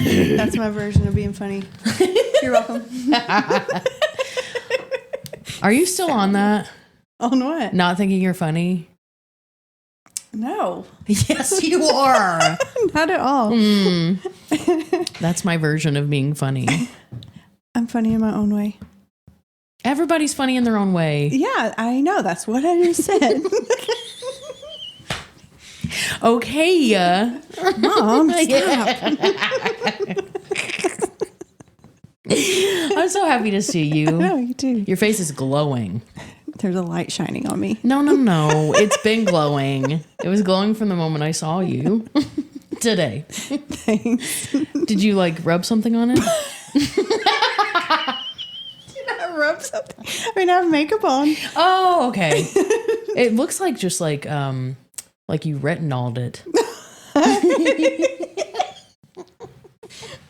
That's my version of being funny. You're welcome. Are you still on that? On what? Not thinking you're funny? No. Yes, you are. Not at all. That's my version of being funny. I'm funny in my own way. Everybody's funny in their own way. Yeah, I know. That's what I just said. Okay. Mom, stop. I'm so happy to see you. No, you too. Your face is glowing. There's a light shining on me. No. It's been glowing. It was glowing from the moment I saw you today. Thanks. Did you like rub something on it? Did I rub something? I mean, I have makeup on. Oh, okay. It looks like just like you retinoled it.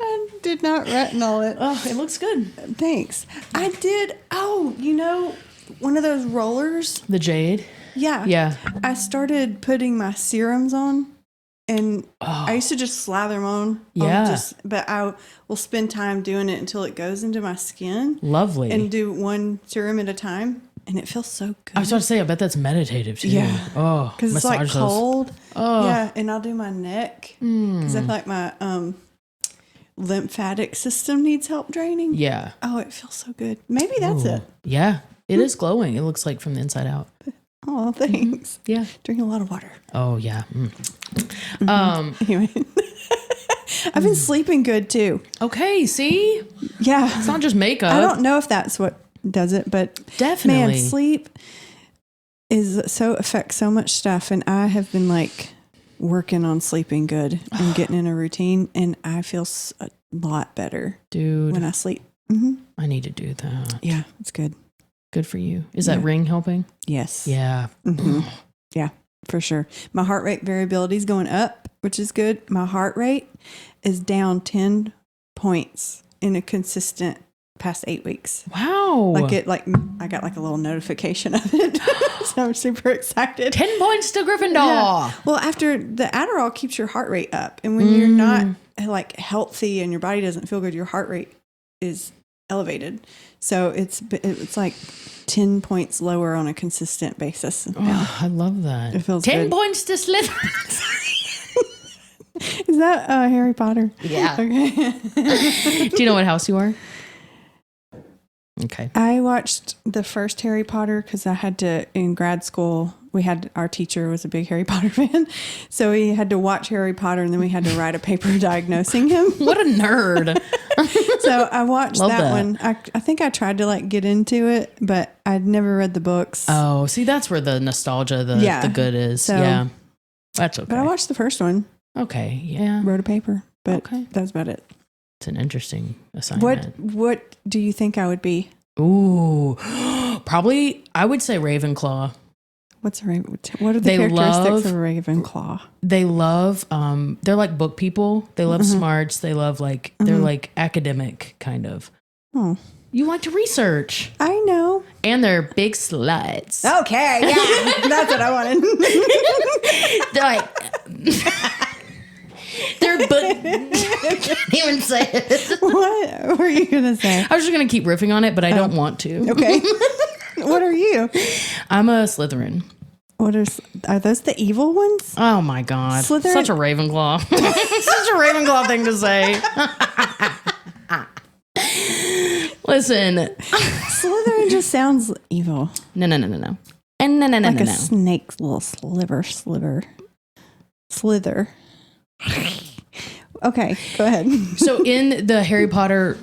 I did not retinol it. Oh, it looks good. Thanks. I did. Oh, one of those rollers. The jade? Yeah. Yeah. I started putting my serums on, and I used to just slather them on. Yeah. But I will spend time doing it until it goes into my skin. Lovely. And do one serum at a time, and it feels so good. I was about to say, I bet that's meditative too. Yeah. Oh, because it's like cold. Oh. Yeah, and I'll do my neck because I feel like my lymphatic system needs help draining. Yeah. Oh, it feels so good. Maybe that's it. Yeah. It is glowing. It looks like from the inside out. Oh, thanks. Yeah. Drink a lot of water. Oh, yeah. Anyway. I've been sleeping good too. Okay. See? Yeah. It's not just makeup. I don't know if that's what does it, but definitely. Man, sleep affects so much stuff, and I have been like working on sleeping good and getting in a routine, and I feel a lot better, dude, when I sleep. I need to do that. Yeah, it's good. Good for you. Is that ring helping? Yes. Yeah. Yeah, for sure. My heart rate variability is going up, which is good. My heart rate is down 10 points in a consistent past 8 weeks. Wow. I got like a little notification of it. So I'm super excited. 10 points to Gryffindor. Yeah. Well, after the Adderall keeps your heart rate up. And when you're not like healthy and your body doesn't feel good, your heart rate is elevated. So it's like 10 points lower on a consistent basis. Oh, I love that. It feels 10 good. points to Slytherin. Is that Harry Potter? Yeah. Okay. Do you know what house you are? Okay. I watched the first Harry Potter because I had to, in grad school, our teacher was a big Harry Potter fan. So we had to watch Harry Potter, and then we had to write a paper diagnosing him. What a nerd. So I watched that one. that. I think I tried to get into it, but I'd never read the books. Oh, see, that's where the nostalgia, the good is. So, yeah. That's okay. But I watched the first one. Okay. Yeah. Wrote a paper, but Okay. that was about it. It's an interesting assignment. What do you think I would be? Ooh, probably I would say Ravenclaw. What are the characteristics of a Ravenclaw? They love, they're like book people. They love smarts. They love they're like academic kind of. Oh. You like to research. I know. And they're big sluts. Okay, yeah. That's what I wanted. They're like, I can't even say it. What were you going to say? I was just going to keep riffing on it, but I don't want to. Okay. What are you? I'm a Slytherin. Are those the evil ones? Oh my God. Slytherin? Such a Ravenclaw. Such a Ravenclaw thing to say. Listen. Slytherin just sounds evil. No. And no. Like a snake's little slither. Okay, go ahead. So in the Harry Potter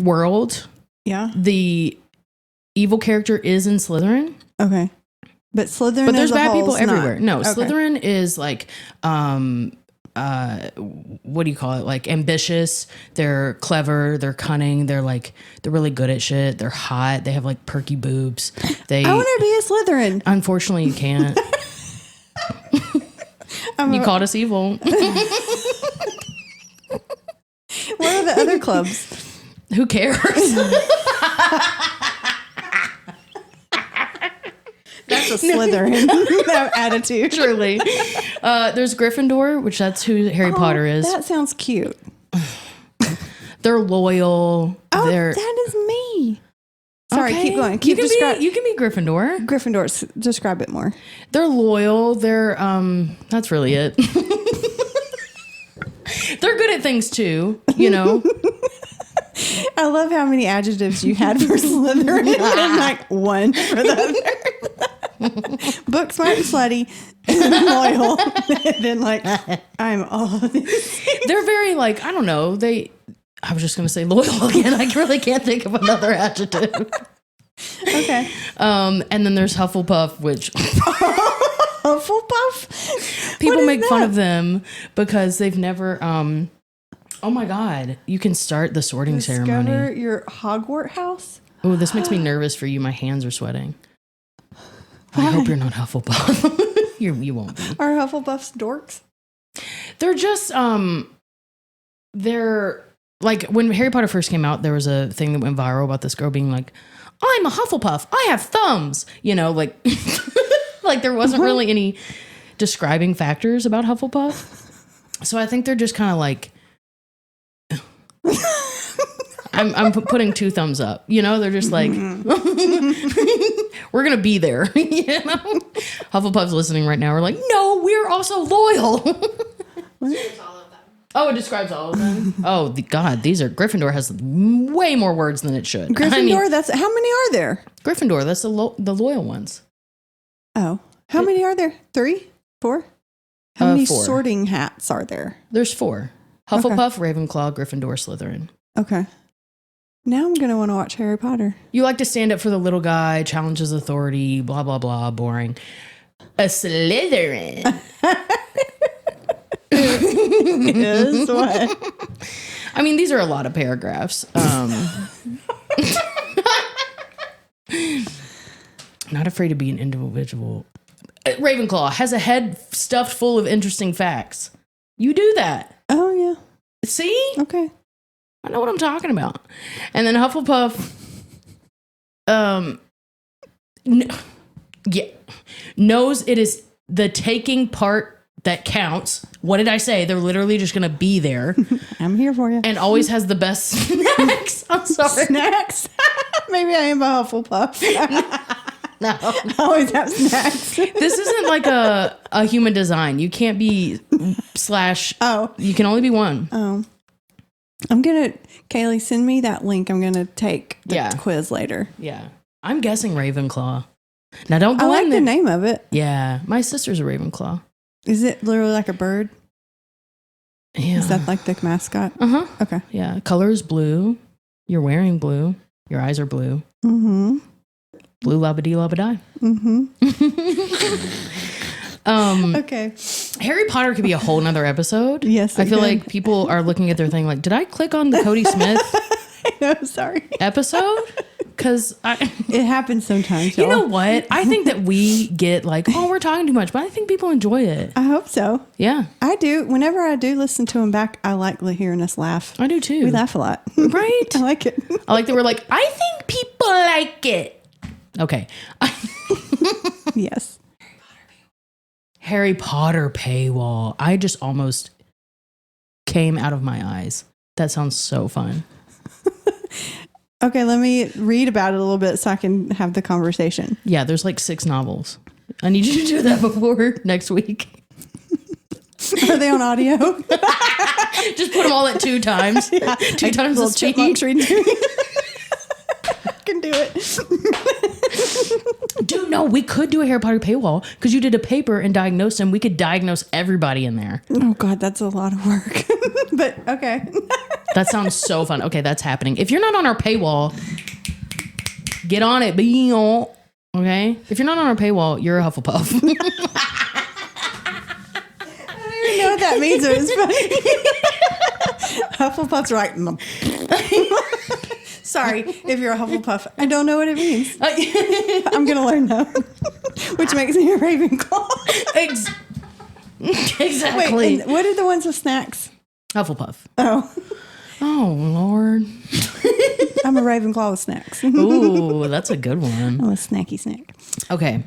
world, Yeah. the evil character is in Slytherin. Okay. But Slytherin But there's as a bad whole people is everywhere. not. No, Okay. Slytherin is like what do you call it? Like ambitious. They're clever. They're cunning. They're really good at shit. They're hot. They have like perky boobs. I want to be a Slytherin. Unfortunately, you can't. You called us evil. What are the other clubs? Who cares? That's a Slytherin attitude. Truly. There's Gryffindor, which that's who Harry Potter is. That sounds cute. They're loyal. Oh, They're that is me. Sorry, okay. keep going. You can be Gryffindor. Gryffindor. Describe it more. They're loyal. They're that's really it. They're good at things too, you know. I love how many adjectives you had for Slytherin and like one for the other. Book smart and slutty, and then loyal, and then like I'm all of these. They're very like, I don't know. I was just gonna say loyal again. I really can't think of another adjective. Okay. And then there's Hufflepuff, which Hufflepuff. people make fun of them because they've never. Oh my God! You can start the sorting ceremony. Discover your Hogwarts house. Oh, this makes me nervous for you. My hands are sweating. Why? I hope you're not Hufflepuff. You won't be. Are Hufflepuffs dorks? They're just they're like when Harry Potter first came out, there was a thing that went viral about this girl being like, I'm a Hufflepuff. I have thumbs. You know, like like there wasn't really any describing factors about Hufflepuff. So I think they're just kind of like I'm putting 2 thumbs up. You know, they're just like we're gonna be there. You know, Hufflepuff's listening right now. We're like, no, we're also loyal. Oh, it describes all of them. Oh, God, Gryffindor has way more words than it should. Gryffindor. That's how many are there? Gryffindor. That's the loyal ones. Oh, how many are there? 3, 4. How many 4. sorting hats are there? There's 4. Hufflepuff, Ravenclaw, Gryffindor, Slytherin. Okay. Now I'm going to want to watch Harry Potter. You like to stand up for the little guy, challenges authority, blah, blah, blah, boring. A Slytherin. Is what? I mean, these are a lot of paragraphs. Not afraid to be an individual. Ravenclaw has a head stuffed full of interesting facts. You do that. Oh, yeah. See? Okay. I know what I'm talking about. And then Hufflepuff, knows it is the taking part that counts. What did I say? They're literally just going to be there. I'm here for you. And always has the best snacks. I'm sorry. Snacks? Maybe I am a Hufflepuff. No. I always have snacks. This isn't like a human design. You can't be / Oh. You can only be one. Oh. Kaylee, send me that link. I'm going to take the quiz later. Yeah. I'm guessing Ravenclaw. Now don't go I like in the there. name of it. Yeah. My sister's a Ravenclaw. Is it literally like a bird? Yeah. Is that like the mascot? Uh-huh. Okay. Yeah. Color is blue. You're wearing blue. Your eyes are blue. Mm-hmm. Blue labba-dee labba-die. Mm-hmm. Okay. Harry Potter could be a whole nother episode. Yes, I feel like people are looking at their thing like, did I click on the Cody Smith I know, sorry. episode? Because it happens sometimes. You know what? I think that we get like, oh, we're talking too much, but I think people enjoy it. I hope so. Yeah. I do. Whenever I do listen to them back, I like hearing us laugh. I do too. We laugh a lot. Right? I like it. I like that we're like, I think people like it. Okay. Yes. Harry Potter paywall. I just almost came out of my eyes. That sounds so fun. Okay, let me read about it a little bit so I can have the conversation. Yeah, there's like 6 novels. I need you to do that before next week. Are they on audio? Just put them all at 2 times. Yeah, 2 times the speed. I can do it. Dude, no, we could do a Harry Potter paywall because you did a paper and diagnosed them. We could diagnose everybody in there. Oh, God, that's a lot of work. But, okay. That sounds so fun. Okay, that's happening. If you're not on our paywall, get on it. Okay? If you're not on our paywall, you're a Hufflepuff. I don't even know what that means. It was funny. Hufflepuff's right. Sorry, if you're a Hufflepuff. I don't know what it means. I'm going to learn now. Which makes me a Ravenclaw. Exactly. Wait, and what are the ones with snacks? Hufflepuff. Oh. Oh, Lord. I'm a Ravenclaw with snacks. Ooh, that's a good one. I'm a snacky snack. Okay.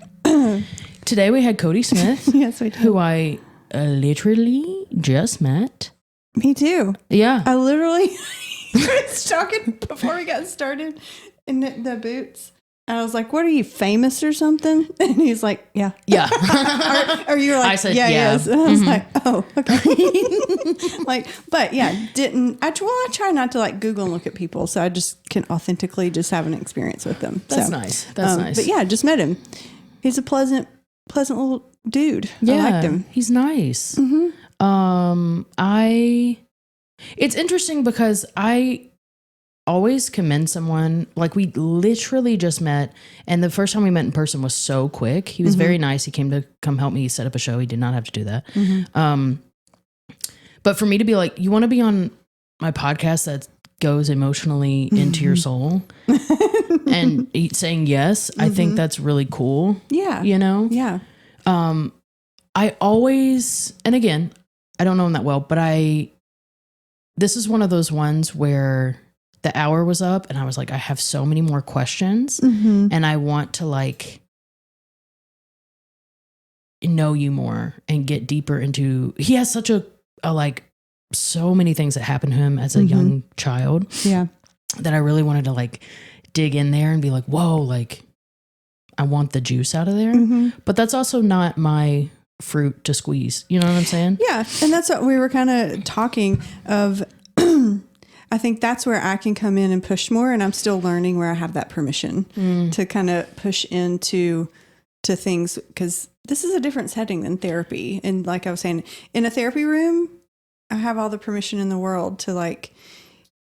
Today we had Cody Smith. Yes, we did. Who I literally just met. Me too. Yeah. I literally was talking before we got started in the boots. And I was like, what are you, famous or something? And he's like, yeah. Yeah. or you were like, I said, yeah. yeah. And I was like, oh, okay. like, but yeah, I try not to like Google and look at people. So I just can authentically just have an experience with them. That's nice. That's nice. But yeah, I just met him. He's a pleasant little dude. Yeah. I liked him. He's nice. Mm-hmm. It's interesting because I always commend someone. Like, we literally just met, and the first time we met in person was so quick. He was very nice. He came to come help me set up a show. He did not have to do that. But for me to be like, you want to be on my podcast that goes emotionally into your soul and saying yes, I think that's really cool. Yeah. You know? Yeah. I always, and again, I don't know him that well, but this is one of those ones where the hour was up and I was like, I have so many more questions and I want to like know you more and get deeper into, he has such a like so many things that happened to him as a young child. Yeah. That I really wanted to like dig in there and be like, whoa, like I want the juice out of there. But that's also not my fruit to squeeze. You know what I'm saying? Yeah. And that's what we were kind of talking of. I think that's where I can come in and push more. And I'm still learning where I have that permission to kind of push into things, because this is a different setting than therapy. And like I was saying, in a therapy room, I have all the permission in the world to like,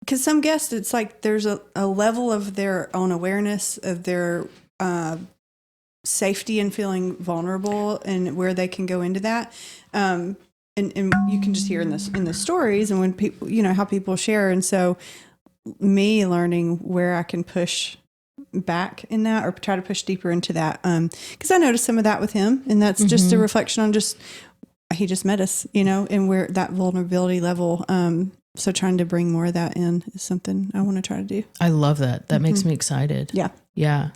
because some guests, it's like there's a level of their own awareness of their safety and feeling vulnerable and where they can go into that. And you can just hear in the stories and when people, you know, how people share. And so me learning where I can push back in that or try to push deeper into that. Cause I noticed some of that with him, and that's just a reflection on he just met us, you know, and where that vulnerability level. So trying to bring more of that in is something I want to try to do. I love that. That makes me excited. Yeah. Yeah.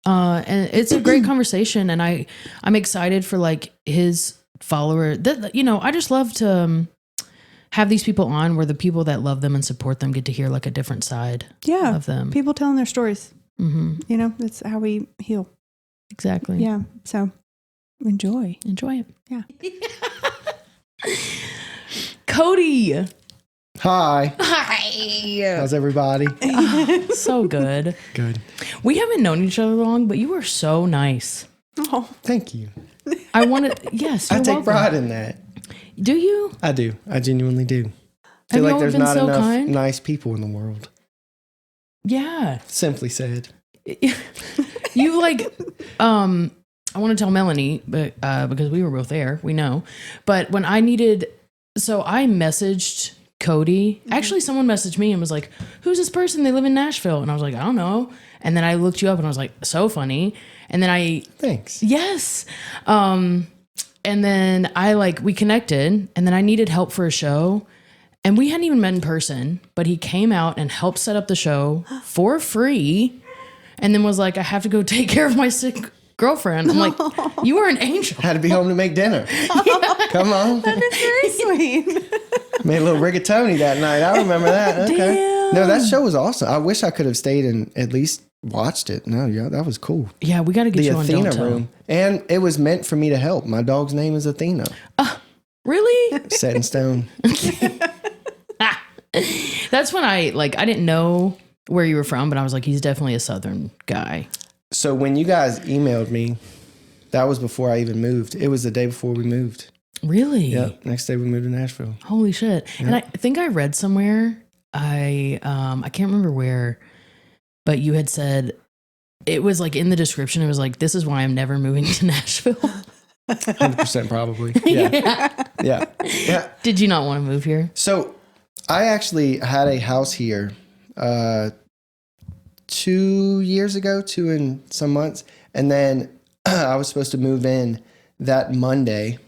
And it's a great conversation, and I'm excited for like his follower. That, you know, I just love to have these people on where the people that love them and support them get to hear like a different side of them. People telling their stories. You know, that's how we heal. Exactly. Yeah. So enjoy it. Yeah. Cody. Hi. Hi. How's everybody? So good. Good. We haven't known each other long, but you are so nice. Oh, thank you. I wanted, yes, I you're take welcome. pride in that. Do you? I do. I genuinely do. I Have feel you like always there's been not so enough kind? nice people in the world. Yeah. Simply said. You like, I want to tell Melanie, but because we were both there, we know. But when I needed, so I messaged Cody. Actually, someone messaged me and was like, "Who's this person? They live in Nashville." And I was like, "I don't know." And then I looked you up and I was like, "So funny." And then Thanks. yes. And then we connected, and then I needed help for a show. And we hadn't even met in person, but he came out and helped set up the show for free. And then was like, I have to go take care of my sick girlfriend. I'm like, you are an angel. Had to be home to make dinner. Come on. that is very sweet. Made a little rigatoni that night. I remember that. Okay. Damn. No, that show was awesome. I wish I could have stayed and at least watched it. No, yeah, that was cool. Yeah, we got to get The you on Athena Don't Tell. room. And it was meant for me to help. My dog's name is Athena. Really? Set in stone. That's when I didn't know where you were from, but I was like, he's definitely a Southern guy. So when you guys emailed me, that was before I even moved. It was the day before we moved. Really? Yep. Next day we moved to Nashville. Holy shit. Yep. And I think I read somewhere, I can't remember where, but you had said, it was like in the description, it was like, this is why I'm never moving to Nashville. 100% probably. Yeah. Yeah. Did you not want to move here? So I actually had a house here 2 years ago, 2 and some months. And then I was supposed to move in that Monday.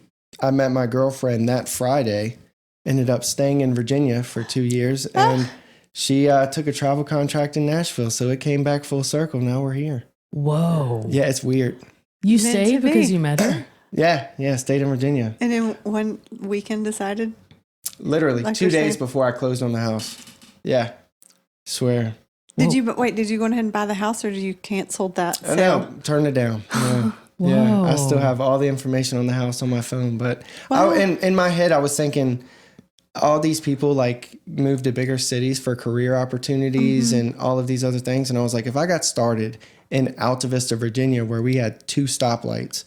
I met my girlfriend that Friday, ended up staying in Virginia for 2 years. And she took a travel contract in Nashville. So it came back full circle. Now we're here. Whoa. Yeah, it's weird. You Meant stayed to be. because you met her? Yeah, stayed in Virginia. And then one weekend decided? Literally Like 2 you're days saying. before I closed on the house. Yeah. Swear. Did you go ahead and buy the house, or did you cancel that sale? No, turn it down. Yeah. Yeah, I still have all the information on the house on my phone, but in my head, I was thinking all these people like move to bigger cities for career opportunities and all of these other things. And I was like, if I got started in Alta Vista, Virginia, where we had 2 stoplights,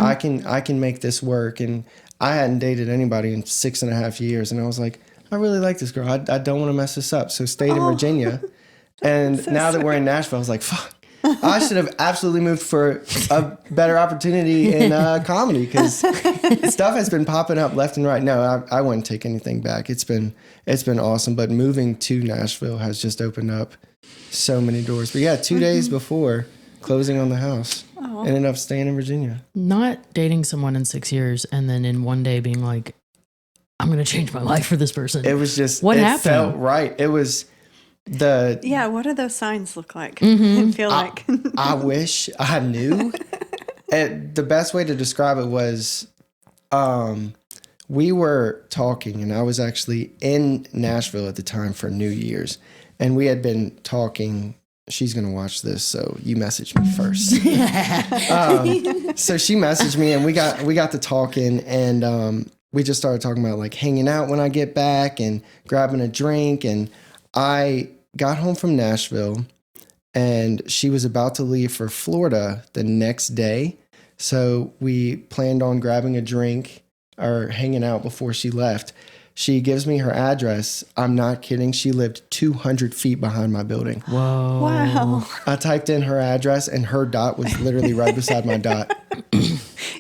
I can make this work. And I hadn't dated anybody in 6.5 years. And I was like, I really like this girl. I don't want to mess this up. So stayed in Virginia. And now that we're in Nashville, I was like, fuck. I should have absolutely moved for a better opportunity in comedy, because stuff has been popping up left and right. No, I wouldn't take anything back. It's been awesome, but moving to Nashville has just opened up so many doors. But yeah, 2 days before closing on the house, ended up staying in Virginia. Not dating someone in 6 years and then in one day being like, I'm going to change my life for this person. It was just, what happened? It felt right. It was what do those signs look like and feel like? I wish I knew. The best way to describe it was, we were talking, and I was actually in Nashville at the time for New Year's, and we had been talking. She's going to watch this, so you messaged me first. So she messaged me, and we got to talking, and we just started talking about like hanging out when I get back and grabbing a drink. And I got home from Nashville, and she was about to leave for Florida the next day. So we planned on grabbing a drink or hanging out before she left. She gives me her address. I'm not kidding. She lived 200 feet behind my building. Whoa. Wow. I typed in her address, and her dot was literally right beside my dot.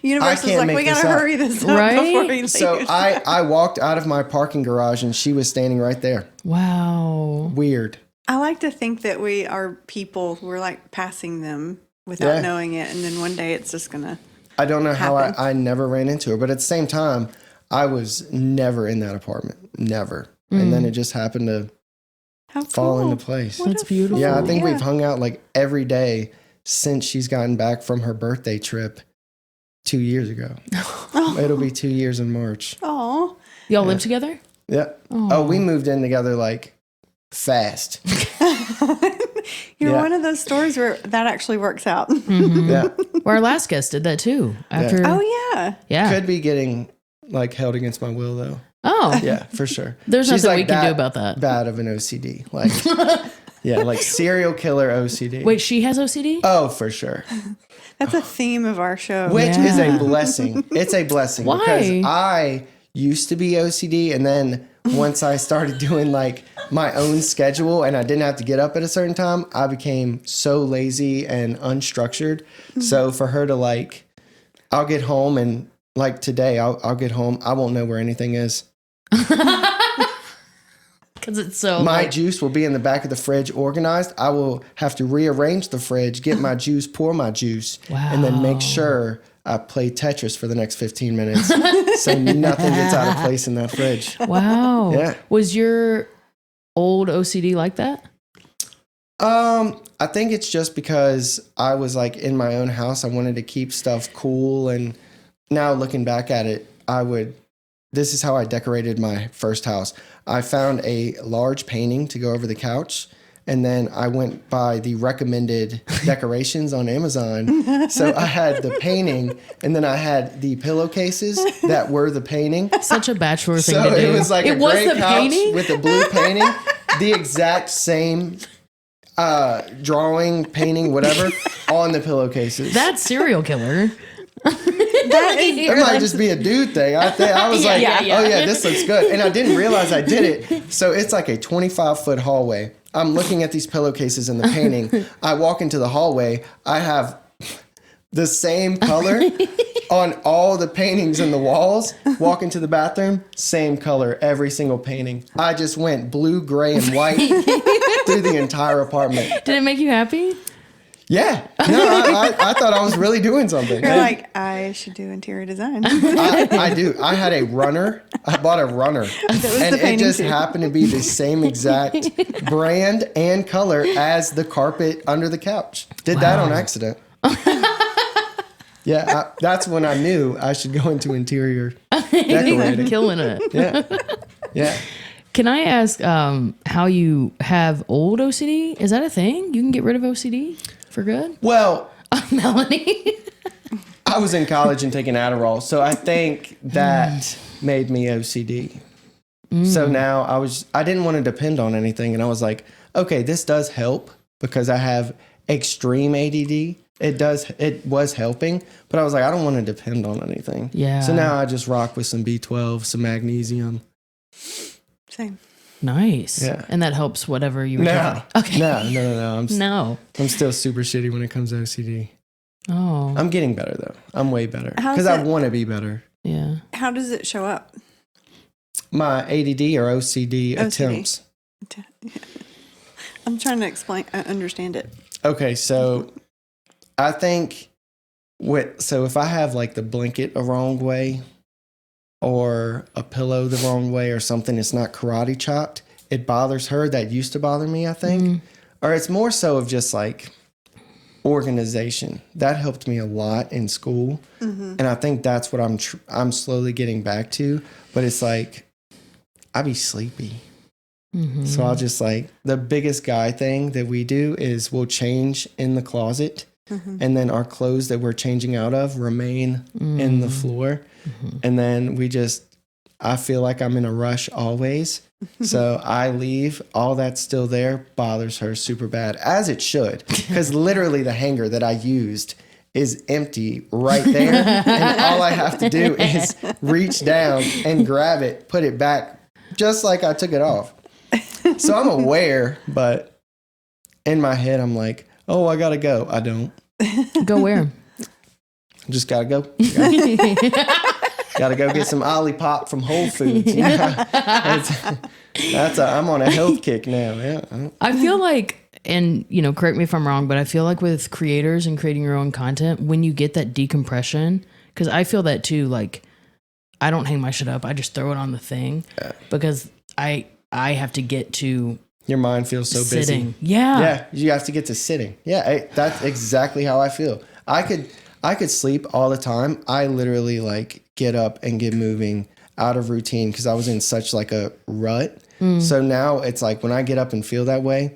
Universe is like, we got to hurry this up before we leave. So I walked out of my parking garage, and she was standing right there. Wow. Weird. I like to think that we are people, we're like passing them without knowing it. And then one day it's just going to I don't know happen. how I never ran into her. But at the same time, I was never in that apartment. Never. And then it just happened to fall into place. That's beautiful. Yeah, I think we've hung out like every day since she's gotten back from her birthday trip 2 years ago. It'll be 2 years in March. Oh. Y'all live together? Yeah. Oh, we moved in together like fast. You're one of those stories where that actually works out. Yeah. Well, our last guest did that too. After, yeah. Could be getting like held against my will though. Oh. Yeah, for sure. There's She's nothing like we can do about that. Bad of an OCD. Like, yeah, like serial killer OCD. Wait, she has OCD? Oh, for sure. That's a theme of our show. Which is a blessing. It's a blessing. Why? Because I used to be OCD, and then once I started doing like my own schedule and I didn't have to get up at a certain time, I became so lazy and unstructured. So for her to like, I'll get home and like today, I'll get home. I won't know where anything is. Because it's so my juice will be in the back of the fridge organized. I will have to rearrange the fridge, get my juice, pour my juice, and then make sure I play Tetris for the next 15 minutes so nothing gets out of place in that fridge. Wow. Yeah. Was your old OCD like that? I think it's just because I was like in my own house. I wanted to keep stuff cool. And now looking back at it, this is how I decorated my first house. I found a large painting to go over the couch. And then I went by the recommended decorations on Amazon. So I had the painting, and then I had the pillowcases that were the painting. Such a bachelor thing So to do. it was like a gray couch painting? with a blue painting, the exact same drawing, painting, whatever, on the pillowcases. That's serial killer. It might just be a dude thing. I was like, oh yeah, this looks good. And I didn't realize I did it. So it's like a 25-foot hallway. I'm looking at these pillowcases in the painting. I walk into the hallway. I have the same color on all the paintings in the walls. Walk into the bathroom, same color, every single painting. I just went blue, gray, and white through the entire apartment. Did it make you happy? Yeah. No, I thought I was really doing something. You're like, I should do interior design. I do. I had a runner. I bought a runner. And it just happened to be the same exact brand and color as the carpet under the couch. Did that on accident. Yeah, that's when I knew I should go into interior decorating. Killing it. Yeah. Can I ask how you have old OCD? Is that a thing? You can get rid of OCD for good? Well, Melanie. I was in college and taking Adderall, so I think that made me OCD. So now I didn't want to depend on anything, and I was like, okay, this does help because I have extreme ADD. It was helping, but I was like, I don't want to depend on anything. Yeah. So now I just rock with some B12, some magnesium. Same. Nice. Yeah. And that helps whatever you were No. taking. Okay. No. No. I'm still super shitty when it comes to OCD. Oh. I'm getting better though. I'm way better How's because I it- want to be better. Yeah. How does it show up? My ADD or OCD attempts. I'm trying to understand it. Okay, so I think if I have like the blanket a wrong way or a pillow the wrong way or something that's not karate chopped, it bothers her. That used to bother me, I think. Or it's more so of just like organization. That helped me a lot in school. And I think that's what I'm slowly getting back to. But it's like, I be sleepy. So I'll just like, the biggest guy thing that we do is we'll change in the closet and then our clothes that we're changing out of remain in the floor. And then I feel like I'm in a rush always. So I leave, all that's still there bothers her super bad, as it should, because literally the hanger that I used is empty right there. And all I have to do is reach down and grab it, put it back just like I took it off. So I'm aware, but in my head, I'm like, oh, I got to go. I don't. Go where? Just got to go. Got to go get some Olipop from Whole Foods. Yeah. I'm on a health kick now. Yeah. I feel like, and correct me if I'm wrong, but I feel like with creators and creating your own content, when you get that decompression, because I feel that too, like I don't hang my shit up. I just throw it on the thing because I have to get to your mind feels so sitting. busy. Yeah. Yeah. You have to get to sitting. Yeah. That's exactly how I feel. I could sleep all the time. I literally like get up and get moving out of routine because I was in such like a rut. So now it's like when I get up and feel that way,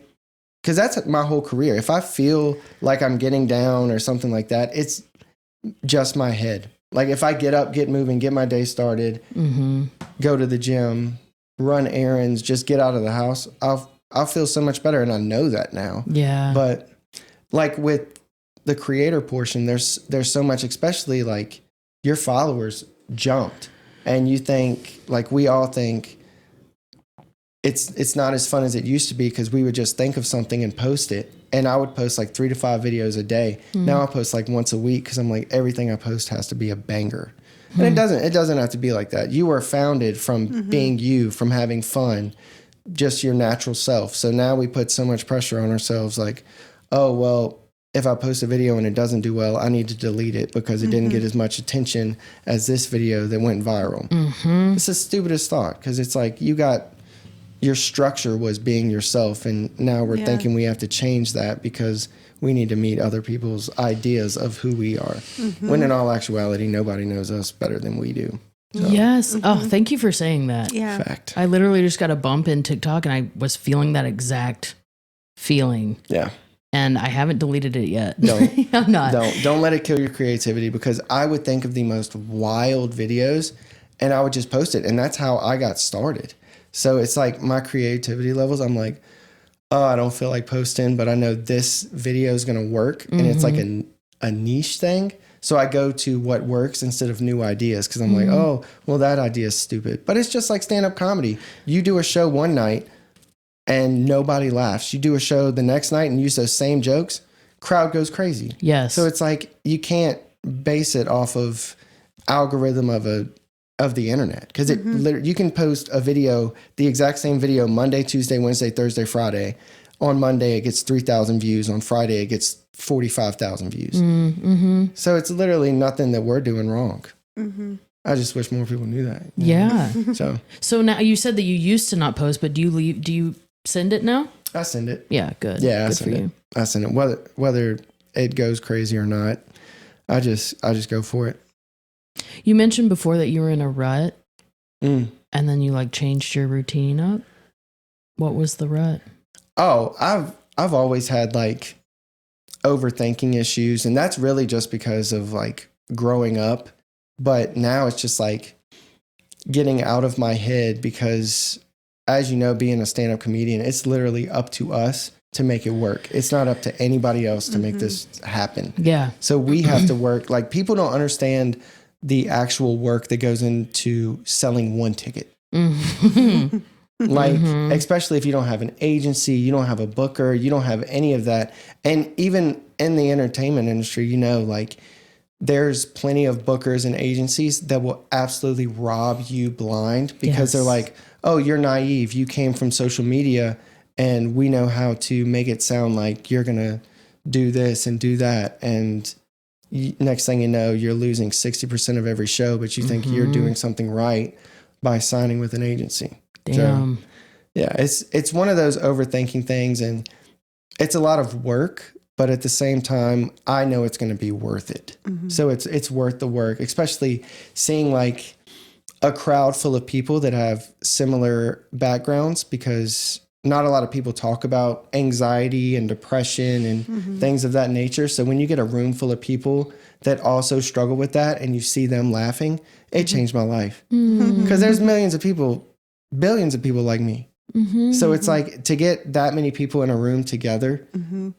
because that's my whole career. If I feel like I'm getting down or something like that, it's just my head. Like if I get up, get moving, get my day started, go to the gym, run errands, just get out of the house, I'll feel so much better. And I know that now. Yeah. But like with the creator portion, there's so much, especially like your followers jumped and you think, like we all think it's not as fun as it used to be because we would just think of something and post it. And I would post like 3 to 5 videos a day. Now I post like once a week because I'm like, everything I post has to be a banger. And it doesn't have to be like that. You were founded from being you, from having fun, just your natural self. So now we put so much pressure on ourselves like, oh, well, if I post a video and it doesn't do well, I need to delete it because it didn't get as much attention as this video that went viral. It's the stupidest thought because it's like your structure was being yourself, and now we're thinking we have to change that because we need to meet other people's ideas of who we are. When in all actuality, nobody knows us better than we do. So, yes. Oh, thank you for saying that. Yeah. fact. I literally just got a bump in TikTok and I was feeling that exact feeling. Yeah. And I haven't deleted it yet. Don't. I'm not. Don't let it kill your creativity because I would think of the most wild videos and I would just post it. And that's how I got started. So it's like my creativity levels, I'm like, oh, I don't feel like posting, but I know this video is going to work. And it's like a niche thing. So I go to what works instead of new ideas because I'm like, oh, well, that idea is stupid. But it's just like stand-up comedy. You do a show one night and nobody laughs. You do a show the next night and use those same jokes, crowd goes crazy. Yes. So it's like you can't base it off of algorithm of the internet because you can post a video, the exact same video, Monday, Tuesday, Wednesday, Thursday, Friday. On Monday, it gets 3,000 views. On Friday, it gets 45,000 views. So it's literally nothing that we're doing wrong. I just wish more people knew that. Yeah. So now you said that you used to not post, but do you send it now? I send it. Yeah, good. Yeah, good for you. I send it. Whether it goes crazy or not, I just go for it. You mentioned before that you were in a rut. And then you like changed your routine up? What was the rut? Oh, I've always had like overthinking issues, and that's really just because of like growing up. But now it's just like getting out of my head because, as you know, being a stand-up comedian, it's literally up to us to make it work. It's not up to anybody else to make this happen. Yeah. So we have to work. Like, people don't understand the actual work that goes into selling one ticket. Like, especially if you don't have an agency, you don't have a booker, you don't have any of that. And even in the entertainment industry, you know, like, there's plenty of bookers and agencies that will absolutely rob you blind because they're like, oh, you're naive. You came from social media and we know how to make it sound like you're going to do this and do that. And next thing you know, you're losing 60% of every show, but you think you're doing something right by signing with an agency. Damn. So, yeah, it's one of those overthinking things, and it's a lot of work, but at the same time, I know it's going to be worth it. So it's worth the work, especially seeing like a crowd full of people that have similar backgrounds, because not a lot of people talk about anxiety and depression and things of that nature. So when you get a room full of people that also struggle with that and you see them laughing, it changed my life. Because there's billions of people like me. So it's like to get that many people in a room together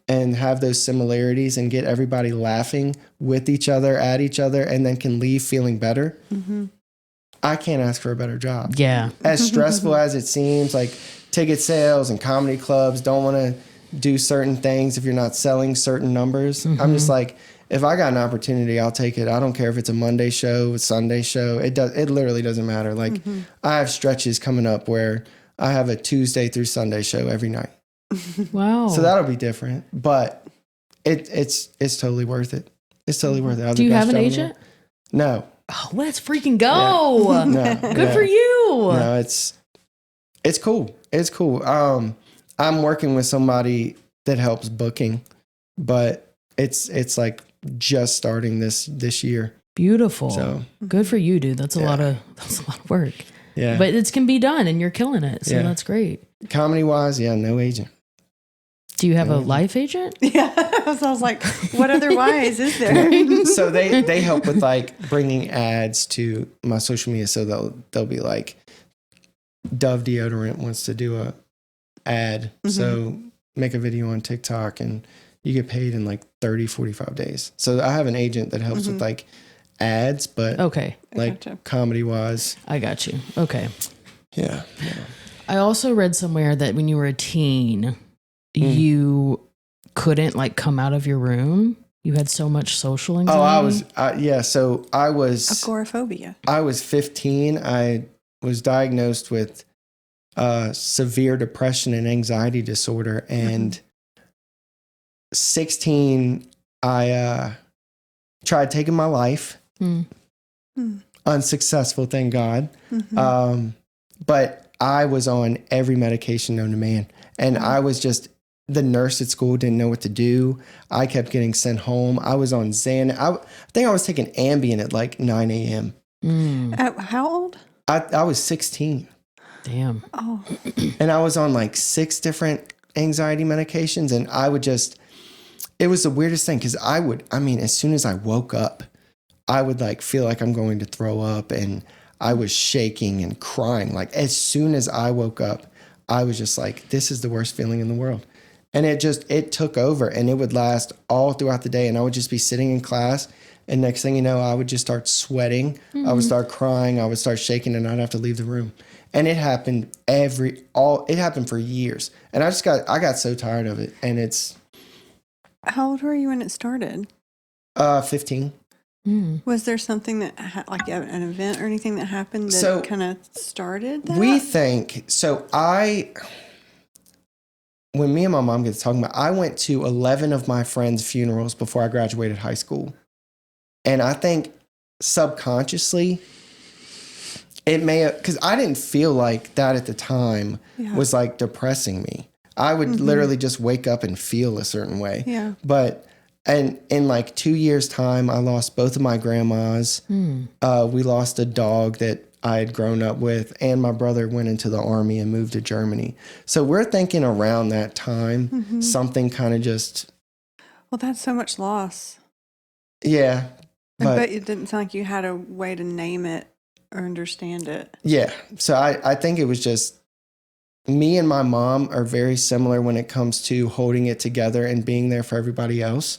and have those similarities and get everybody laughing with each other, at each other, and then can leave feeling better. I can't ask for a better job. Yeah. As stressful as it seems, like ticket sales and comedy clubs don't want to do certain things if you're not selling certain numbers. I'm just like, if I got an opportunity, I'll take it. I don't care if it's a Monday show, a Sunday show. It literally doesn't matter. Like I have stretches coming up where I have a Tuesday through Sunday show every night. Wow. So that'll be different, but it's totally worth it. It's totally worth it. Do you have an agent? No. Oh, let's freaking go. Yeah. No, Good for you. No, it's cool. It's cool. I'm working with somebody that helps booking, but it's like just starting this year. Beautiful. So good for you, dude. That's a lot of work. Yeah. But it can be done and you're killing it. So that's great. Comedy wise, no agent. Do you have a life agent? Yeah. So I was like, what other whys is there? So they help with like bringing ads to my social media. So they'll be like, Dove deodorant wants to do a ad. So make a video on TikTok and you get paid in like 30, 45 days. So I have an agent that helps with like ads, but like comedy wise. I got you. Okay. Yeah. I also read somewhere that when you were a teen, you couldn't like come out of your room. You had so much social anxiety. Oh, so I was agoraphobia. I was 15. I was diagnosed with severe depression and anxiety disorder. And 16, I tried taking my life. Unsuccessful, thank God. But I was on every medication known to man. And I was just, the nurse at school didn't know what to do. I kept getting sent home. I was on Xanax. I think I was taking Ambien at like 9 a.m. How old? I was 16. Damn. Oh. And I was on like 6 different anxiety medications. And I would just, it was the weirdest thing because as soon as I woke up, I would like feel like I'm going to throw up and I was shaking and crying. Like as soon as I woke up, I was just like, this is the worst feeling in the world. And it took over and it would last all throughout the day. And I would just be sitting in class and next thing you know, I would just start sweating. I would start crying. I would start shaking and I'd have to leave the room. And it happened it happened for years. And I got so tired of it. And it's. How old were you when it started? 15. Was there something that like an event or anything that happened that kind of started that? We think so. When me and my mom get to talking about, I went to 11 of my friends' funerals before I graduated high school. And I think subconsciously, it may have, because I didn't feel like that at the time was like depressing me. I would literally just wake up and feel a certain way. Yeah. But, and in like 2 years' time, I lost both of my grandmas. We lost a dog that I had grown up with, and my brother went into the Army and moved to Germany. So we're thinking around that time, something kind of just... Well, that's so much loss. Yeah. But it didn't sound like you had a way to name it or understand it. Yeah. So I think it was just... Me and my mom are very similar when it comes to holding it together and being there for everybody else.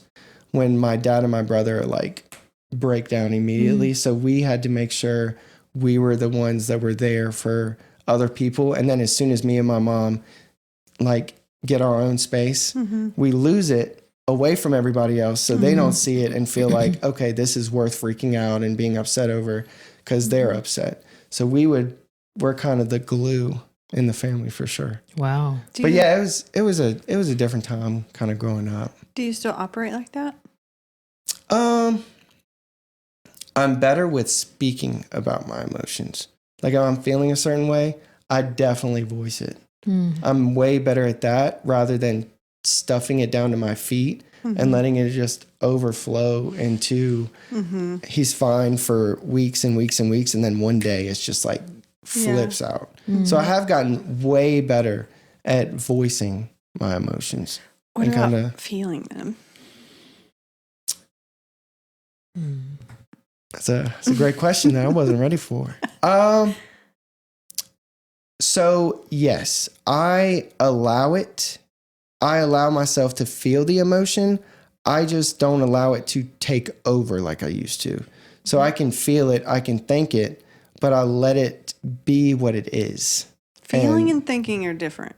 When my dad and my brother are like break down immediately. So we had to make sure we were the ones that were there for other people. And then as soon as me and my mom like get our own space, we lose it away from everybody else. So they don't see it and feel like, okay, this is worth freaking out and being upset over because they're upset. So we're kind of the glue in the family for sure. Wow. But yeah, it was a different time kind of growing up. Do you still operate like that? I'm better with speaking about my emotions. Like if I'm feeling a certain way, I definitely voice it. I'm way better at that rather than stuffing it down to my feet and letting it just overflow into he's fine for weeks and weeks and weeks. And then one day it's just like flips out. So I have gotten way better at voicing my emotions. What about feeling them? That's a great question that I wasn't ready for. So yes, I allow it. I allow myself to feel the emotion. I just don't allow it to take over like I used to. So I can feel it, I can think it, but I let it be what it is. Feeling and thinking are different.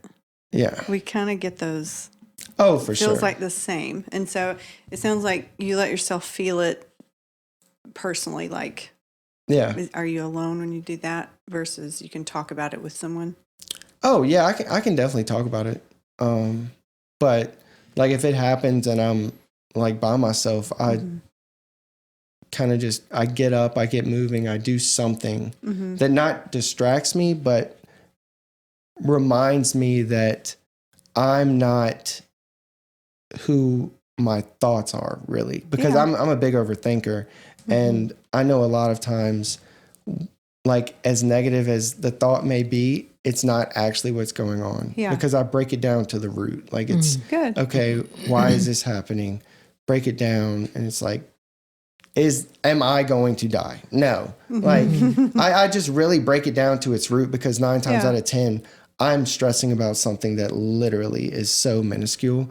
Yeah. We kind of get those. Oh, for sure. Feels like the same. And so it sounds like you let yourself feel it personally. Like, are you alone when you do that versus you can talk about it with someone? Oh, yeah, I can definitely talk about it. But like if it happens and I'm like by myself, I kind of just, I get up, I get moving, I do something that not distracts me, but reminds me that I'm not who my thoughts are really, because I'm a big overthinker. And I know a lot of times, like as negative as the thought may be, it's not actually what's going on. Yeah. Because I break it down to the root. Like it's good. Okay, why is this happening? Break it down. And it's like, am I going to die? No. Like I just really break it down to its root because 9 times out of 10, I'm stressing about something that literally is so minuscule.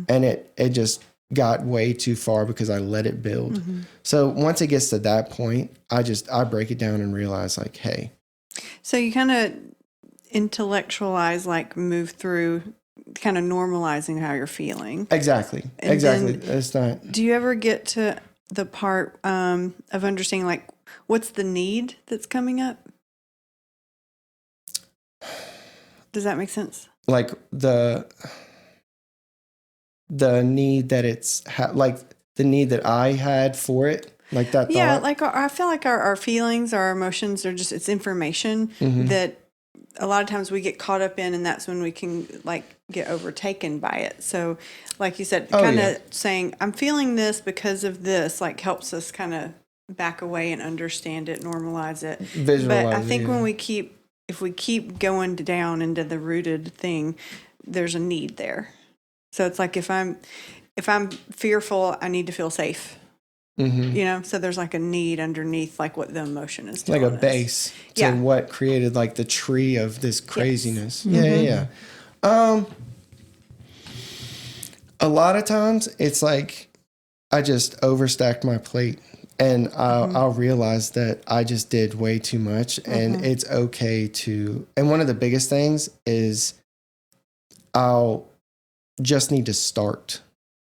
And it just got way too far because I let it build. So once it gets to that point, I break it down and realize like, hey. So you kind of intellectualize, like move through kind of normalizing how you're feeling. Exactly. And exactly. It's not. Do you ever get to the part of understanding like what's the need that's coming up? Does that make sense? Like the need that it's like the need that I had for it, like that thought? Yeah, like I feel like our feelings, our emotions are just, it's information that a lot of times we get caught up in, and that's when we can like get overtaken by it. So like you said, kind of saying, I'm feeling this because of this, like helps us kind of back away and understand it, normalize it. Visualize. But I think when if we keep going down into the rooted thing, there's a need there. So it's like if I'm fearful, I need to feel safe. You know, so there's like a need underneath, like what the emotion is telling us. Like a base to what created like the tree of this craziness. Yes. Yeah. A lot of times it's like I just overstacked my plate, and I'll realize that I just did way too much, and it's okay to. And one of the biggest things is I'll just need to start.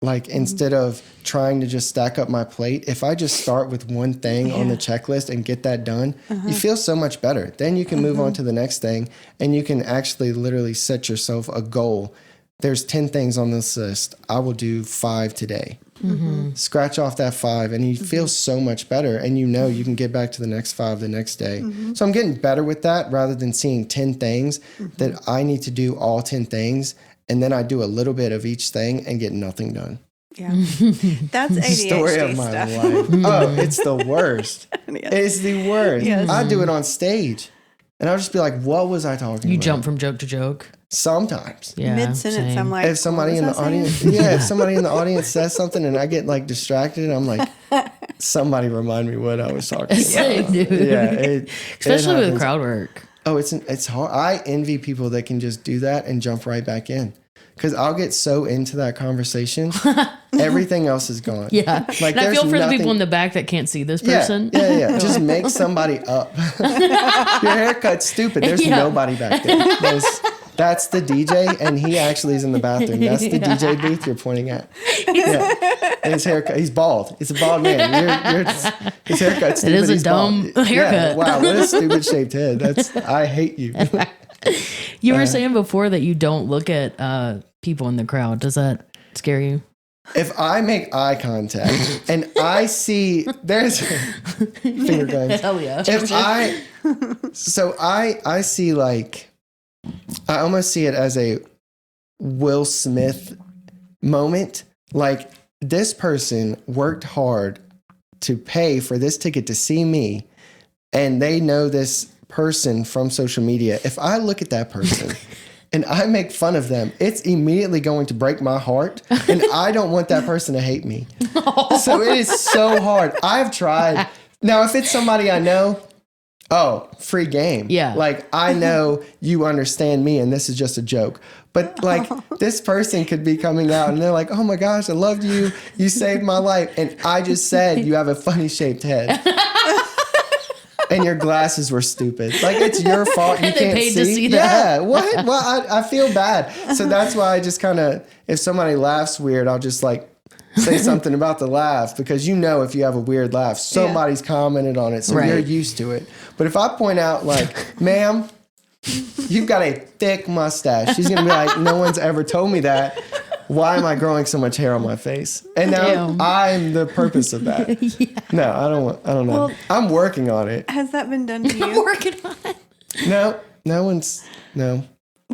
Like instead of trying to just stack up my plate, if I just start with one thing on the checklist and get that done, you feel so much better. Then you can move on to the next thing, and you can actually literally set yourself a goal. There's 10 things on this list. I will do 5 today. Scratch off that 5, and you feel so much better, and you know you can get back to the next 5 the next day. So I'm getting better with that rather than seeing 10 things that I need to do all 10 things. And then I do a little bit of each thing and get nothing done. Yeah. That's ADHD Story of my stuff. life. Oh, it's the worst. Yes. It's the worst. Yes. I do it on stage. And I'll just be like, what was I talking about? You jump from joke to joke. Sometimes. Yeah. Mid-sentence, same. I'm like, If somebody in the audience, if somebody in the audience says something and I get like distracted, I'm like, somebody remind me what I was talking about. Same, dude. Yeah, Especially it with happens. crowd work. Oh, it's hard. I envy people that can just do that and jump right back in. Because I'll get so into that conversation, everything else is gone. Yeah. Like And I feel there's for the people nothing- in the back that can't see this person. Yeah. Just make somebody up. Your haircut's stupid. There's Yeah. nobody back there. That's the DJ, and he actually is in the bathroom. That's the DJ booth you're pointing at. Yeah. And his haircut, he's bald. It's a bald man. His haircut's stupid. It is a he's dumb bald. haircut. Yeah. Wow, what a stupid shaped head. I hate you. You were saying before that you don't look at people in the crowd. Does that scare you? If I make eye contact and I see there's finger guns. Hell yeah. If I see like, I almost see it as a Will Smith moment. Like this person worked hard to pay for this ticket to see me, and they know this person from social media. If I look at that person and I make fun of them, it's immediately going to break my heart, and I don't want that person to hate me. So it is so hard. I've tried. Now, if it's somebody I know, oh, free game. Yeah. Like, I know you understand me and this is just a joke. But like, this person could be coming out and they're like, oh my gosh, I loved you. You saved my life. And I just said you have a funny shaped head. And your glasses were stupid. Like, it's your fault. You And they can't paid see. to see that. Yeah. What? Well, I feel bad. So that's why I just kind of, if somebody laughs weird, I'll just like say something about the laugh, because you know if you have a weird laugh, somebody's commented on it. So Right. you're used to it. But if I point out like, ma'am, you've got a thick mustache, she's going to be like, no one's ever told me that. Why am I growing so much hair on my face? And now Damn. I'm the purpose of that. No, I don't know. Well, I'm working on it. Has that been done to I'm you? working on it. No.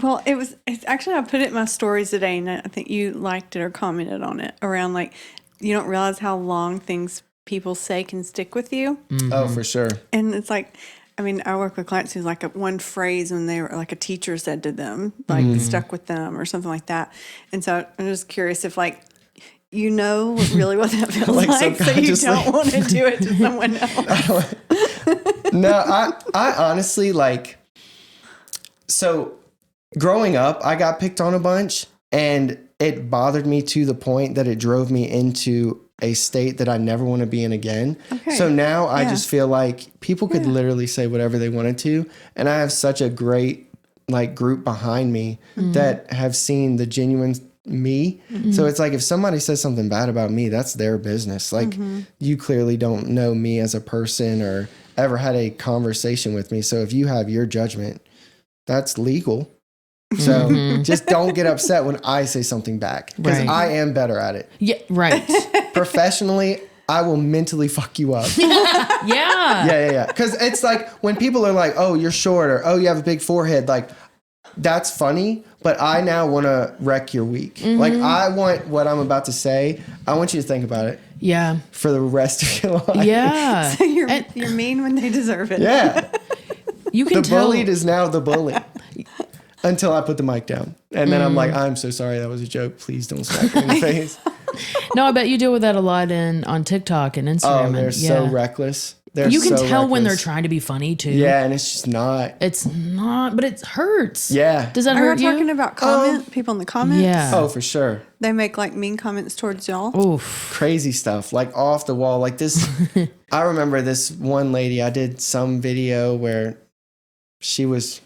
Well, it's actually, I put it in my stories today, and I think you liked it or commented on it around like, you don't realize how long things people say can stick with you. Oh, for sure. And it's like, I mean, I work with clients who's like one phrase when they were like a teacher said to them, like stuck with them or something like that. And so I'm just curious if like, you know really what that feels Like like, so you subconsciously. don't want to do it to someone else. No, I honestly like, so growing up, I got picked on a bunch, and it bothered me to the point that it drove me into a state that I never want to be in again. Okay. So now I Yeah. just feel like people could literally say whatever they wanted to. And I have such a great like group behind me that have seen the genuine me. So it's like, if somebody says something bad about me, that's their business. Like you clearly don't know me as a person or ever had a conversation with me. So if you have your judgment, that's legal. So just don't get upset when I say something back, because Right. I am better at it. Yeah, right. Professionally, I will mentally fuck you up. Yeah. Yeah. Because it's like when people are like, oh, you're short, or oh, you have a big forehead. Like, that's funny, but I now want to wreck your week. Like, I want what I'm about to say, I want you to think about it Yeah. for the rest of your life. Yeah. So you're And mean when they deserve it. Yeah. you can The tell. bullied is now the bully. Until I put the mic down. And then I'm like, I'm so sorry, that was a joke. Please don't smack me in the face. No, I bet you deal with that a lot on TikTok and Instagram. Oh, they're and, so yeah. reckless. They're You can so tell when they're reckless. trying to be funny too. Yeah, and it's just not. It's not, but it hurts. Yeah. Does that Are you hurt you? talking about people in the comments? Yeah. Oh, for sure. They make like mean comments towards y'all. Oof. Crazy stuff, like off the wall. Like this, I remember this one lady, I did some video where she was,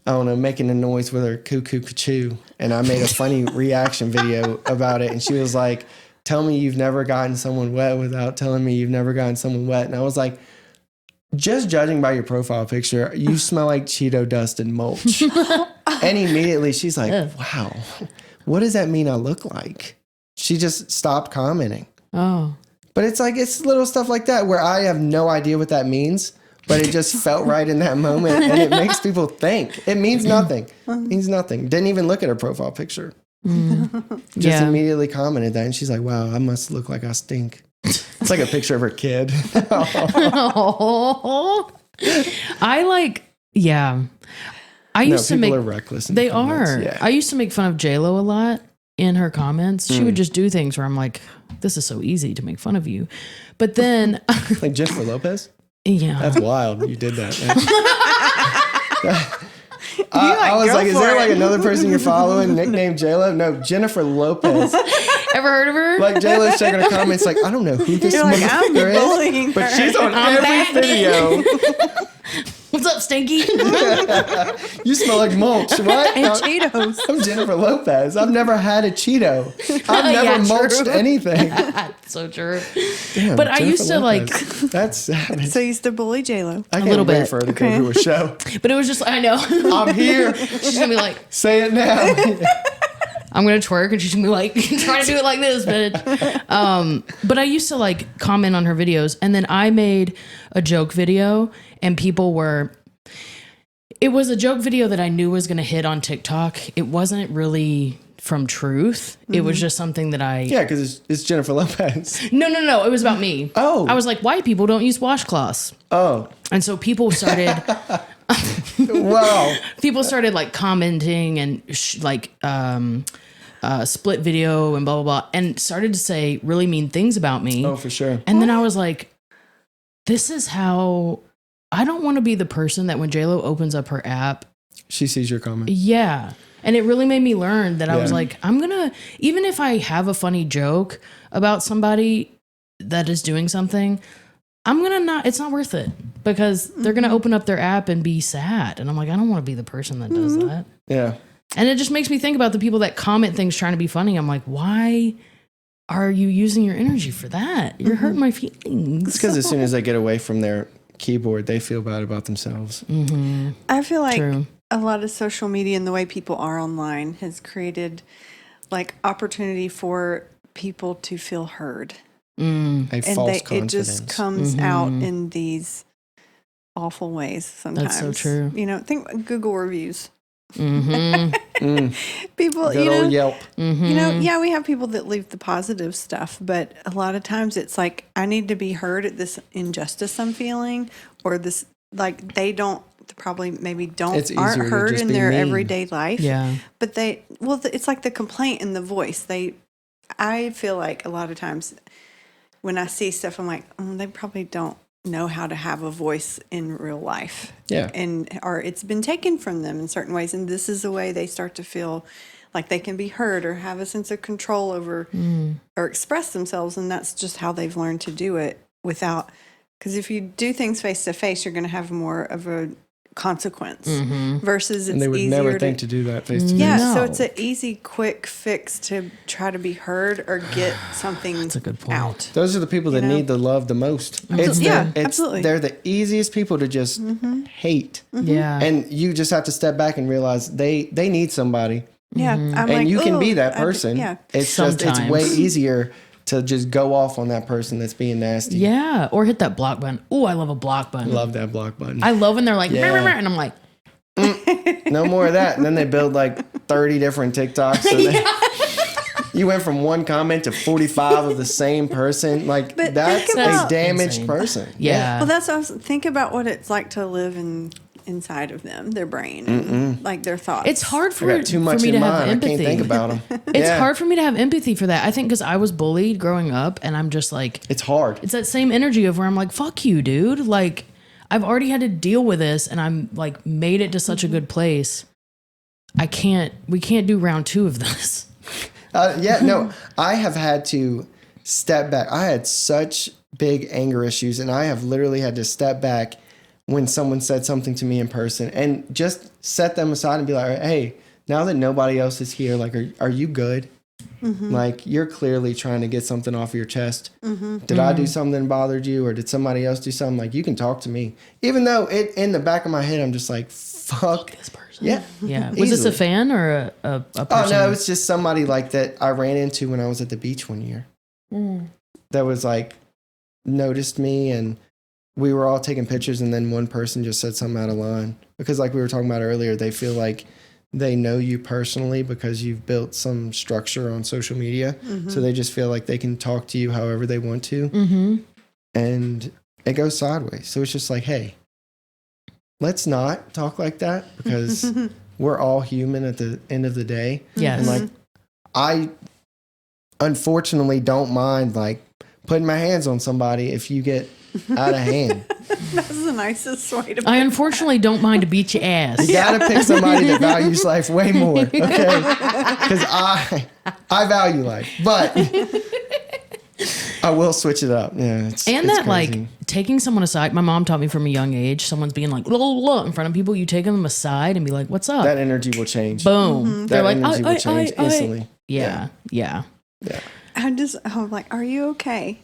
I don't know, making a noise with her cuckoo choo, and I made a funny reaction video about it. And she was like, tell me you've never gotten someone wet without telling me you've never gotten someone wet. And I was like, just judging by your profile picture, you smell like Cheeto dust and mulch. And immediately she's like, wow, what does that mean I look like? She just stopped commenting. Oh. But it's like, it's little stuff like that where I have no idea what that means, but it just felt right in that moment, and it makes people think. It means nothing. It means nothing. Didn't even look at her profile picture. Just immediately commented that. And she's like, wow, I must look like I stink. It's like a picture of her kid. I used to make. People are reckless. They are. Yeah. I used to make fun of JLo a lot in her comments. She would just do things where I'm like, this is so easy to make fun of you. But then. Like Jennifer Lopez? Yeah. That's wild. You did that. I was like, is there like another person you're following nicknamed JLo? No, Jennifer Lopez. Ever heard of her? Like JLo's checking her comments like, I don't know who this motherfucker is. But she's on every video. What's up, Stinky? You smell like mulch, right? And Cheetos. I'm Jennifer Lopez. I've never had a Cheeto. I've never mulched anything. So true. Damn, But I used to Lopez. That's savage. So you used to bully JLo. I can't little wait bit. for her to go to a show. But it was just, I know. I'm here. She's going to be like, Say it now. I'm going to twerk, and she's going to be like, trying to do it like this, bitch. But I used to like comment on her videos, and then I made a joke video, and people were, it was a joke video that I knew was going to hit on TikTok. It wasn't really from truth. It was just something that Yeah, because it's Jennifer Lopez. No. It was about me. Oh. I was like, white people don't use washcloths. Oh. And so people started, Wow. people started like commenting and split video and blah, blah, blah, and started to say really mean things about me. Oh, for sure. And then I was like, this is how, I don't want to be the person that when JLo opens up her app, She sees your comment. yeah. And it really made me learn that I was Yeah. like, I'm going to, even if I have a funny joke about somebody that is doing something, I'm going to not, it's not worth it because they're going to open up their app and be sad. And I'm like, I don't want to be the person that does that. Yeah. And it just makes me think about the people that comment things trying to be funny. I'm like, why are you using your energy for that? You're hurting my feelings. It's because as soon as they get away from their keyboard, they feel bad about themselves. I feel like True. a lot of social media and the way people are online has created like opportunity for people to feel heard. A And false it confidence. just comes out in these awful ways sometimes. That's so true. You know, think Google reviews. Mm. People, Good you know, old Yelp. you know, yeah, we have people that leave the positive stuff, but a lot of times it's like, I need to be heard at this injustice I'm feeling, or this, like, they don't probably maybe don't It's aren't easier to heard just in be their mean. everyday life. Yeah. But they, well, it's like the complaint in the voice. I feel like a lot of times when I see stuff, I'm like, they probably don't know how to have a voice in real life. Yeah. Or it's been taken from them in certain ways. And this is the way they start to feel like they can be heard or have a sense of control over or express themselves. And that's just how they've learned to do it without, because if you do things face to face, you're going to have more of a consequence versus it's And they would easier never think to do that face to face. yeah, No. so it's an easy, quick fix to try to be heard or get something That's a good point. out. Those are the people that You know? need the love the most. Absolutely. They're the easiest people to just hate. Yeah. And you just have to step back and realize they need somebody. Yeah, I'm And like, you can be "Ooh, that I- person. yeah, It's just, it's Sometimes. way easier to just go off on that person that's being nasty. Yeah. Or hit that block button. Oh, I love a block button. Love that block button. I love when they're like, Yeah. "Meh, meh, meh," and I'm like, No more of that. And then they build like 30 different TikToks. So you went from one comment to 45 of the same person. Like, But that's think a about- damaged Insane. person. yeah. Well, that's what I was, think about what it's like to live inside of them, their brain, and, like their thoughts. It's hard I for, got too for much me in to have mind. I empathy. can't think about them. It's hard for me to have empathy for that. I think because I was bullied growing up, and I'm just like, It's hard. it's that same energy of where I'm like, fuck you, dude. Like, I've already had to deal with this, and I'm like made it to such a good place. We can't do round 2 of this. I have had to step back. I had such big anger issues, and I have literally had to step back when someone said something to me in person and just set them aside and be like, hey, now that nobody else is here, like, are you good? Like, you're clearly trying to get something off your chest. Did I do something that bothered you, or did somebody else do something? Like, you can talk to me. Even though in the back of my head, I'm just like, fuck This person. yeah. Yeah. Was this a Easily. fan or a person? Oh no, it's just somebody like that I ran into when I was at the beach one year. That was like noticed me, and we were all taking pictures, and then one person just said something out of line because, like we were talking about earlier, they feel like they know you personally because you've built some structure on social media. So they just feel like they can talk to you however they want to. And it goes sideways. So it's just like, hey, let's not talk like that because we're all human at the end of the day. Yes. And like, I unfortunately don't mind like putting my hands on somebody if you get out of hand. That's the nicest way to I unfortunately don't mind to beat your ass. You gotta pick somebody that values life way more, okay? Because I value life, but I will switch it up. Yeah, it's that, crazy. like, taking someone aside, my mom taught me from a young age, someone's being like, in front of people, you take them aside and be like, what's up? That energy will change. Boom. They're That like, energy will change instantly. Yeah. I'm like, are you okay?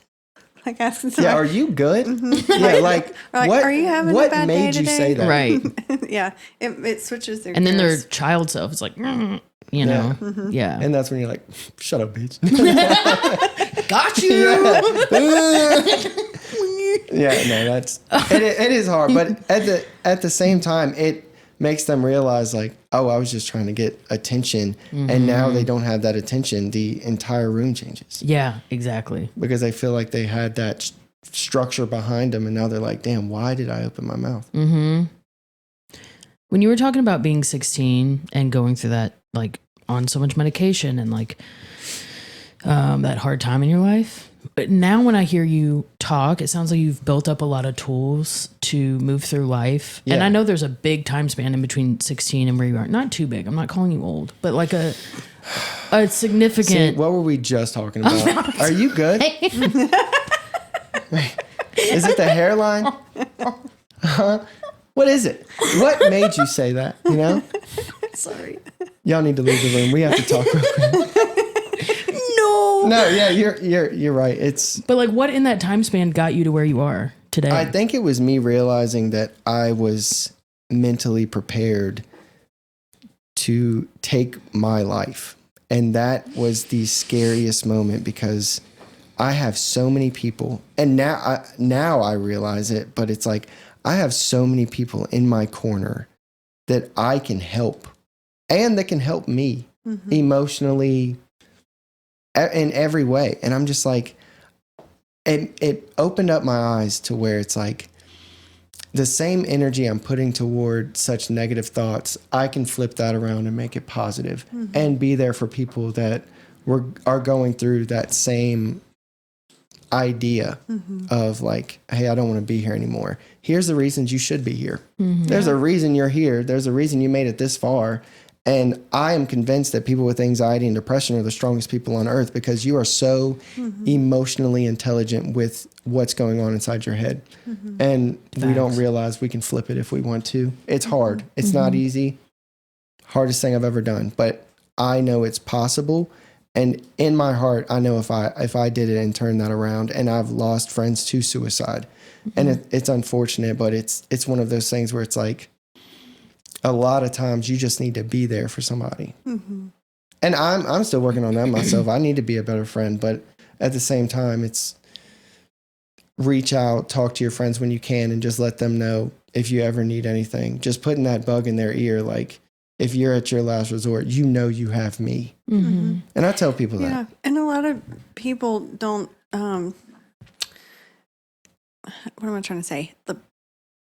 Like asking Yeah, somebody. are you good? Yeah, like, what? Are you having what a bad made day you today? say that? Right. Yeah, it switches their And then their gears. child self is like, you know, yeah. And that's when you're like, shut up, bitch. Got you. Yeah, no, that's it is hard, but at the same time, it makes them realize like, oh, I was just trying to get attention, and now they don't have that attention. The entire room changes. Yeah, exactly. Because they feel like they had that structure behind them, and now they're like, damn, why did I open my mouth? When you were talking about being 16 and going through that, like, on so much medication and like that hard time in your life. But now when I hear you talk, it sounds like you've built up a lot of tools to move through life. Yeah. And I know there's a big time span in between 16 and where you are. Not too big. I'm not calling you old, but like a significant. See, what were we just talking about? Are you good? Wait, is it the hairline? What is it? What made you say that? You know? Sorry. Y'all need to leave the room. We have to talk real quick. No, yeah, you're right. But like, what in that time span got you to where you are today? I think it was me realizing that I was mentally prepared to take my life. And that was the scariest moment because I have so many people, and now I realize it, but it's like I have so many people in my corner that I can help and that can help me emotionally in every way. And I'm just like, it opened up my eyes to where it's like the same energy I'm putting toward such negative thoughts, I can flip that around and make it positive and be there for people that are going through that same idea of like, hey, I don't want to be here anymore. Here's the reasons you should be here. There's a reason you're here. There's a reason you made it this far. And I am convinced that people with anxiety and depression are the strongest people on earth because you are so emotionally intelligent with what's going on inside your head. And we don't realize we can flip it if we want to. It's hard. It's not easy. Hardest thing I've ever done. But I know it's possible. And in my heart, I know if I did it and turned that around, and I've lost friends to suicide. And it's unfortunate, but it's one of those things where it's like, a lot of times you just need to be there for somebody. And I'm still working on that myself. I need to be a better friend, but at the same time, it's reach out, talk to your friends when you can, and just let them know if you ever need anything. Just putting that bug in their ear, like if you're at your last resort, you know you have me. And I tell people that. Yeah, and a lot of people don't. What am I trying to say?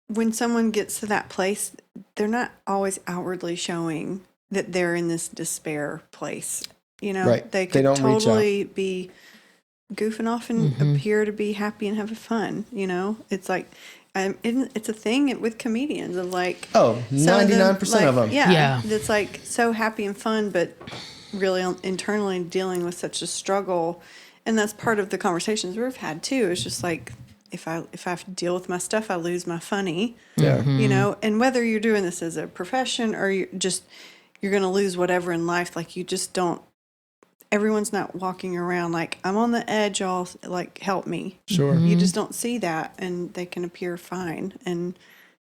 When someone gets to that place, they're not always outwardly showing that they're in this despair place. You know, Right. They could don't reach totally be goofing off and appear to be happy and having fun. You know, it's like, it's a thing with comedians of like, 99% of them. Yeah. It's like so happy and fun, but really internally dealing with such a struggle. And that's part of the conversations we've had too. It's just like, if I have to deal with my stuff, I lose my funny. Yeah. You know, and whether you're doing this as a profession or you're going to lose whatever in life, like you just don't, everyone's not walking around like, I'm on the edge, y'all, like, help me. Sure. You just don't see that, and they can appear fine. And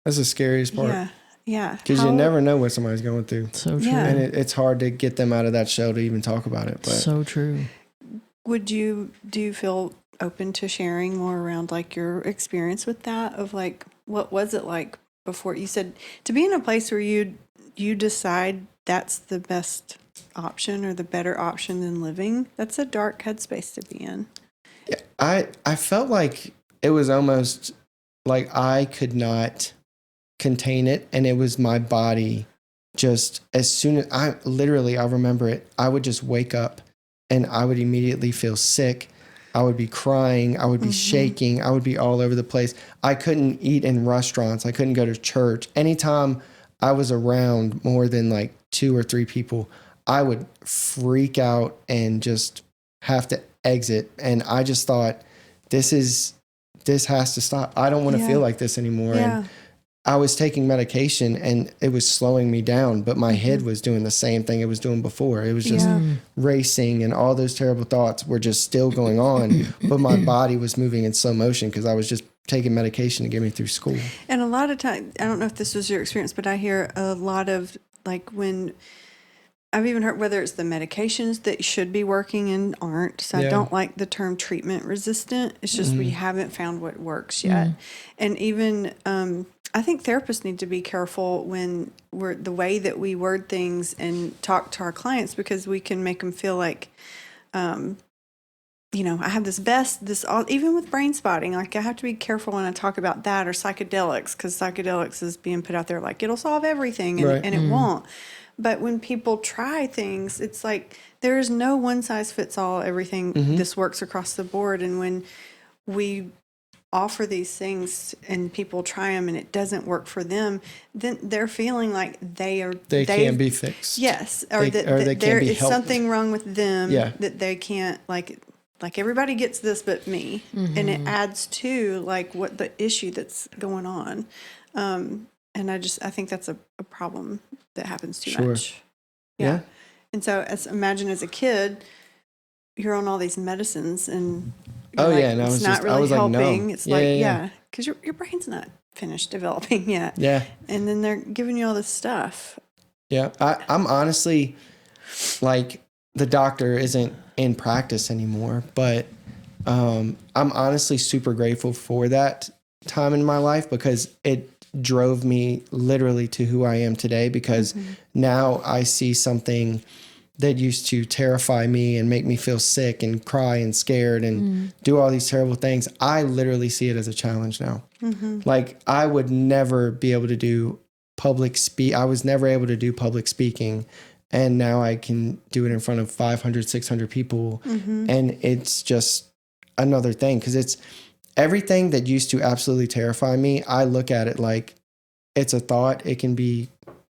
that's the scariest part. Yeah. Because you never know what somebody's going through. So true. Yeah. And it's hard to get them out of that shell to even talk about it. But so true. Do you feel open to sharing more around like your experience with that, of like, what was it like before? You said to be in a place where you decide that's the best option or the better option than living, that's a dark headspace to be in. Yeah, I felt like it was almost like I could not contain it, and it was my body. Just as soon as I remember it, I would just wake up and I would immediately feel sick. I would be crying. I would be shaking. I would be all over the place. I couldn't eat in restaurants. I couldn't go to church. Anytime I was around more than like 2 or 3 people, I would freak out and just have to exit. And I just thought, this has to stop. I don't want to feel like this anymore. Yeah. And I was taking medication and it was slowing me down, but my head was doing the same thing it was doing before. It was just racing, and all those terrible thoughts were just still going on, but my body was moving in slow motion because I was just taking medication to get me through school. And a lot of times, I don't know if this was your experience, but I hear a lot of, like, when I've even heard whether it's the medications that should be working and aren't. So I don't like the term treatment resistant. It's just we haven't found what works yet. And even I think therapists need to be careful when the way that we word things and talk to our clients, because we can make them feel like, I have even with brain spotting, like I have to be careful when I talk about that, or psychedelics, because psychedelics is being put out there like it'll solve everything, and it won't. But when people try things, it's like there is no one size fits all. Everything this works across the board. And when we offer these things and people try them and it doesn't work for them, then they're feeling like they can't be fixed. Yes, or they there can't be is helped. something wrong with them that they can't like everybody gets this but me, and it adds to like what the issue that's going on. And I think that's a problem that happens too much. Yeah. And so imagine as a kid, you're on all these medicines and it's not really helping. Like, it's because your brain's not finished developing yet. Yeah. And then they're giving you all this stuff. Yeah. I'm honestly, like, the doctor isn't in practice anymore, but I'm honestly super grateful for that time in my life, because it drove me literally to who I am today, because now I see something that used to terrify me and make me feel sick and cry and scared and do all these terrible things. I literally see it as a challenge now. Like, I would never be able to do I was never able to do public speaking, and now I can do it in front of 500, 600 people. And it's just another thing, because it's everything that used to absolutely terrify me. I look at it like it's a thought. It can be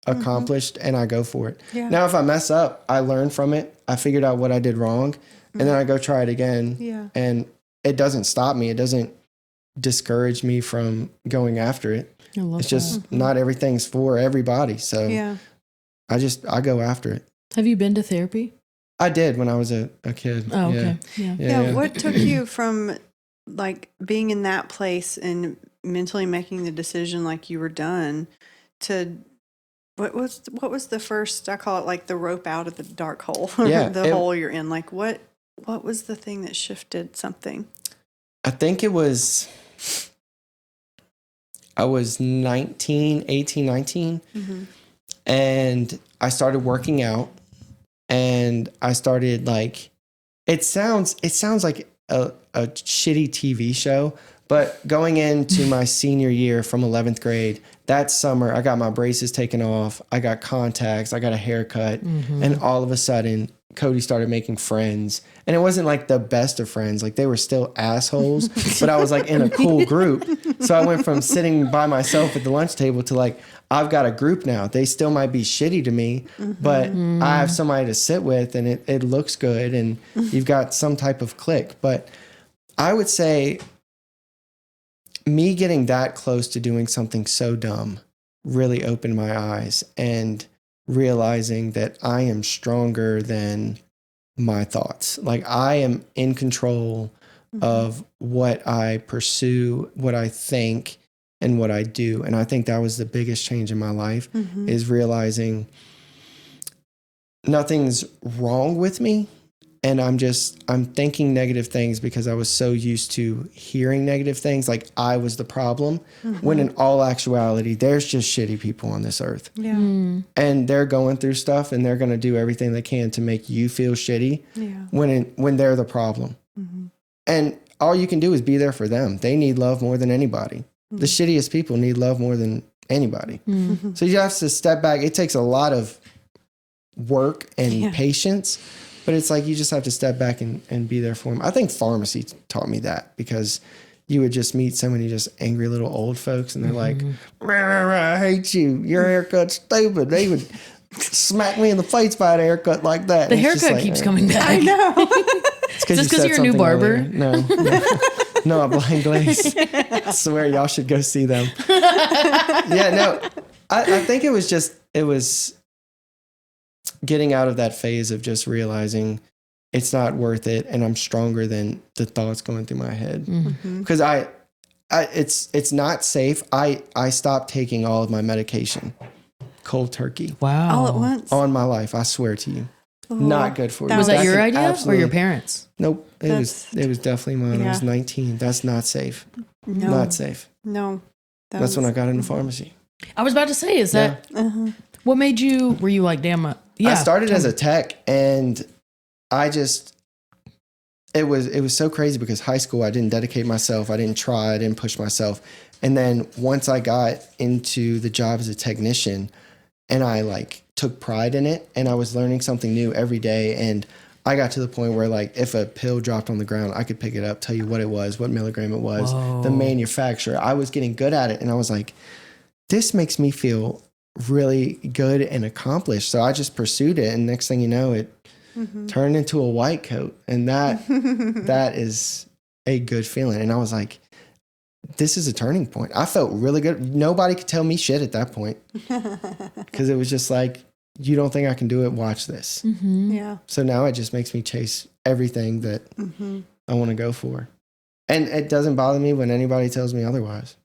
accomplished, and I go for it. Yeah. Now, if I mess up, I learn from it. I figured out what I did wrong, and then I go try it again. Yeah. And it doesn't stop me. It doesn't discourage me from going after it. It's just not everything's for everybody. So I go after it. Have you been to therapy? I did when I was a kid. Oh, okay. Yeah. What took you from like being in that place and mentally making the decision like you were done to what was the first, I call it like the rope out of the dark hole, the hole you're in? Like what was the thing that shifted something? I think I was 18, 19, and I started working out, and I started like, it sounds like a shitty TV show, but going into my senior year from 11th grade, that summer, I got my braces taken off. I got contacts. I got a haircut. And all of a sudden, Cody started making friends. And it wasn't like the best of friends. Like, they were still assholes, but I was like in a cool group. So I went from sitting by myself at the lunch table to like, I've got a group now. They still might be shitty to me, but I have somebody to sit with, and it looks good, and you've got some type of click. But I would say me getting that close to doing something so dumb really opened my eyes, and realizing that I am stronger than my thoughts. Like, I am in control of what I pursue, what I think, and what I do. And I think that was the biggest change in my life, is realizing nothing's wrong with me. and I'm thinking negative things because I was so used to hearing negative things, like I was the problem, when in all actuality, there's just shitty people on this earth. Yeah. And they're going through stuff, and they're going to do everything they can to make you feel shitty when they're the problem. And all you can do is be there for them. They need love more than anybody. The shittiest people need love more than anybody. So you have to step back. It takes a lot of work and patience, but it's like you just have to step back and be there for them. I think pharmacy taught me that, because you would just meet so many just angry little old folks, and they're like, rah, rah, rah, I hate you. Your haircut's stupid. They would smack me in the face by a haircut like that. The haircut keeps coming back. I know. It's just because you're a new barber? No, a blind glaze. I swear y'all should go see them. I think it was getting out of that phase of just realizing it's not worth it, and I'm stronger than the thoughts going through my head. Because it's not safe. I stopped taking all of my medication cold turkey. Wow. All at once. On my life, I swear to you. Not good for you. Was that your idea or your parents? Nope. It was definitely mine. I was 19. That's not safe. No. Not safe. No. That's when I got into pharmacy. I was about to say, is that what made you? Were you like, damn? I started as a tech, and I just it was so crazy because high school I didn't dedicate myself. I didn't try. I didn't push myself. And then once I got into the job as a technician, and I like took pride in it, and I was learning something new every day, and I got to the point where like if a pill dropped on the ground, I could pick it up, tell you what it was, what milligram it was, the manufacturer. I was getting good at it, and I was like, this makes me feel really good and accomplished. So I just pursued it, and next thing you know, it turned into a white coat, and that is a good feeling. And I was like, this is a turning point. I felt really good. Nobody could tell me shit at that point, because it was just like, you don't think I can do it? Watch this. Yeah. So now it just makes me chase everything that I want to go for. And it doesn't bother me when anybody tells me otherwise.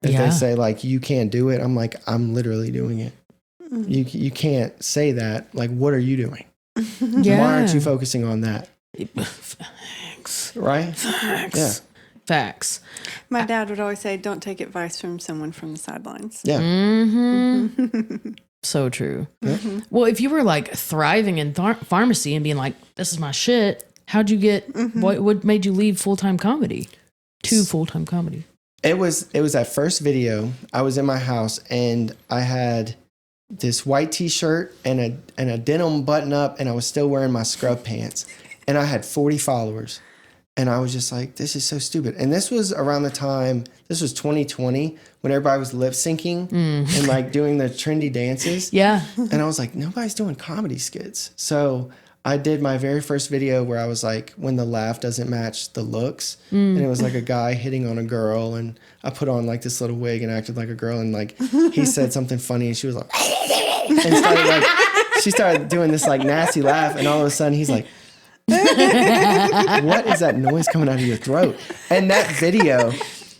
If they say like, you can't do it, I'm like, I'm literally doing it. You can't say that. Like, what are you doing? Why aren't you focusing on that? Facts. Right? Facts. Yeah. Facts. My dad would always say, don't take advice from someone from the sidelines. Yeah. So true. Well, if you were like thriving in pharmacy and being like, this is my shit, how'd you get, what made you leave full-time comedy to full-time comedy? It was that first video. I was in my house, and I had this white t-shirt and a denim button up, and I was still wearing my scrub pants, and I had 40 followers. And I was just like, this is so stupid. And this was around the time, this was 2020, when everybody was lip syncing and like doing the trendy dances. Yeah. And I was like, nobody's doing comedy skits. So I did my very first video where I was like, when the laugh doesn't match the looks. And it was like a guy hitting on a girl. And I put on like this little wig and acted like a girl. And like, he said something funny, and she was like, and started like, she started doing this like nasty laugh. And all of a sudden he's like, what is that noise coming out of your throat? And that video,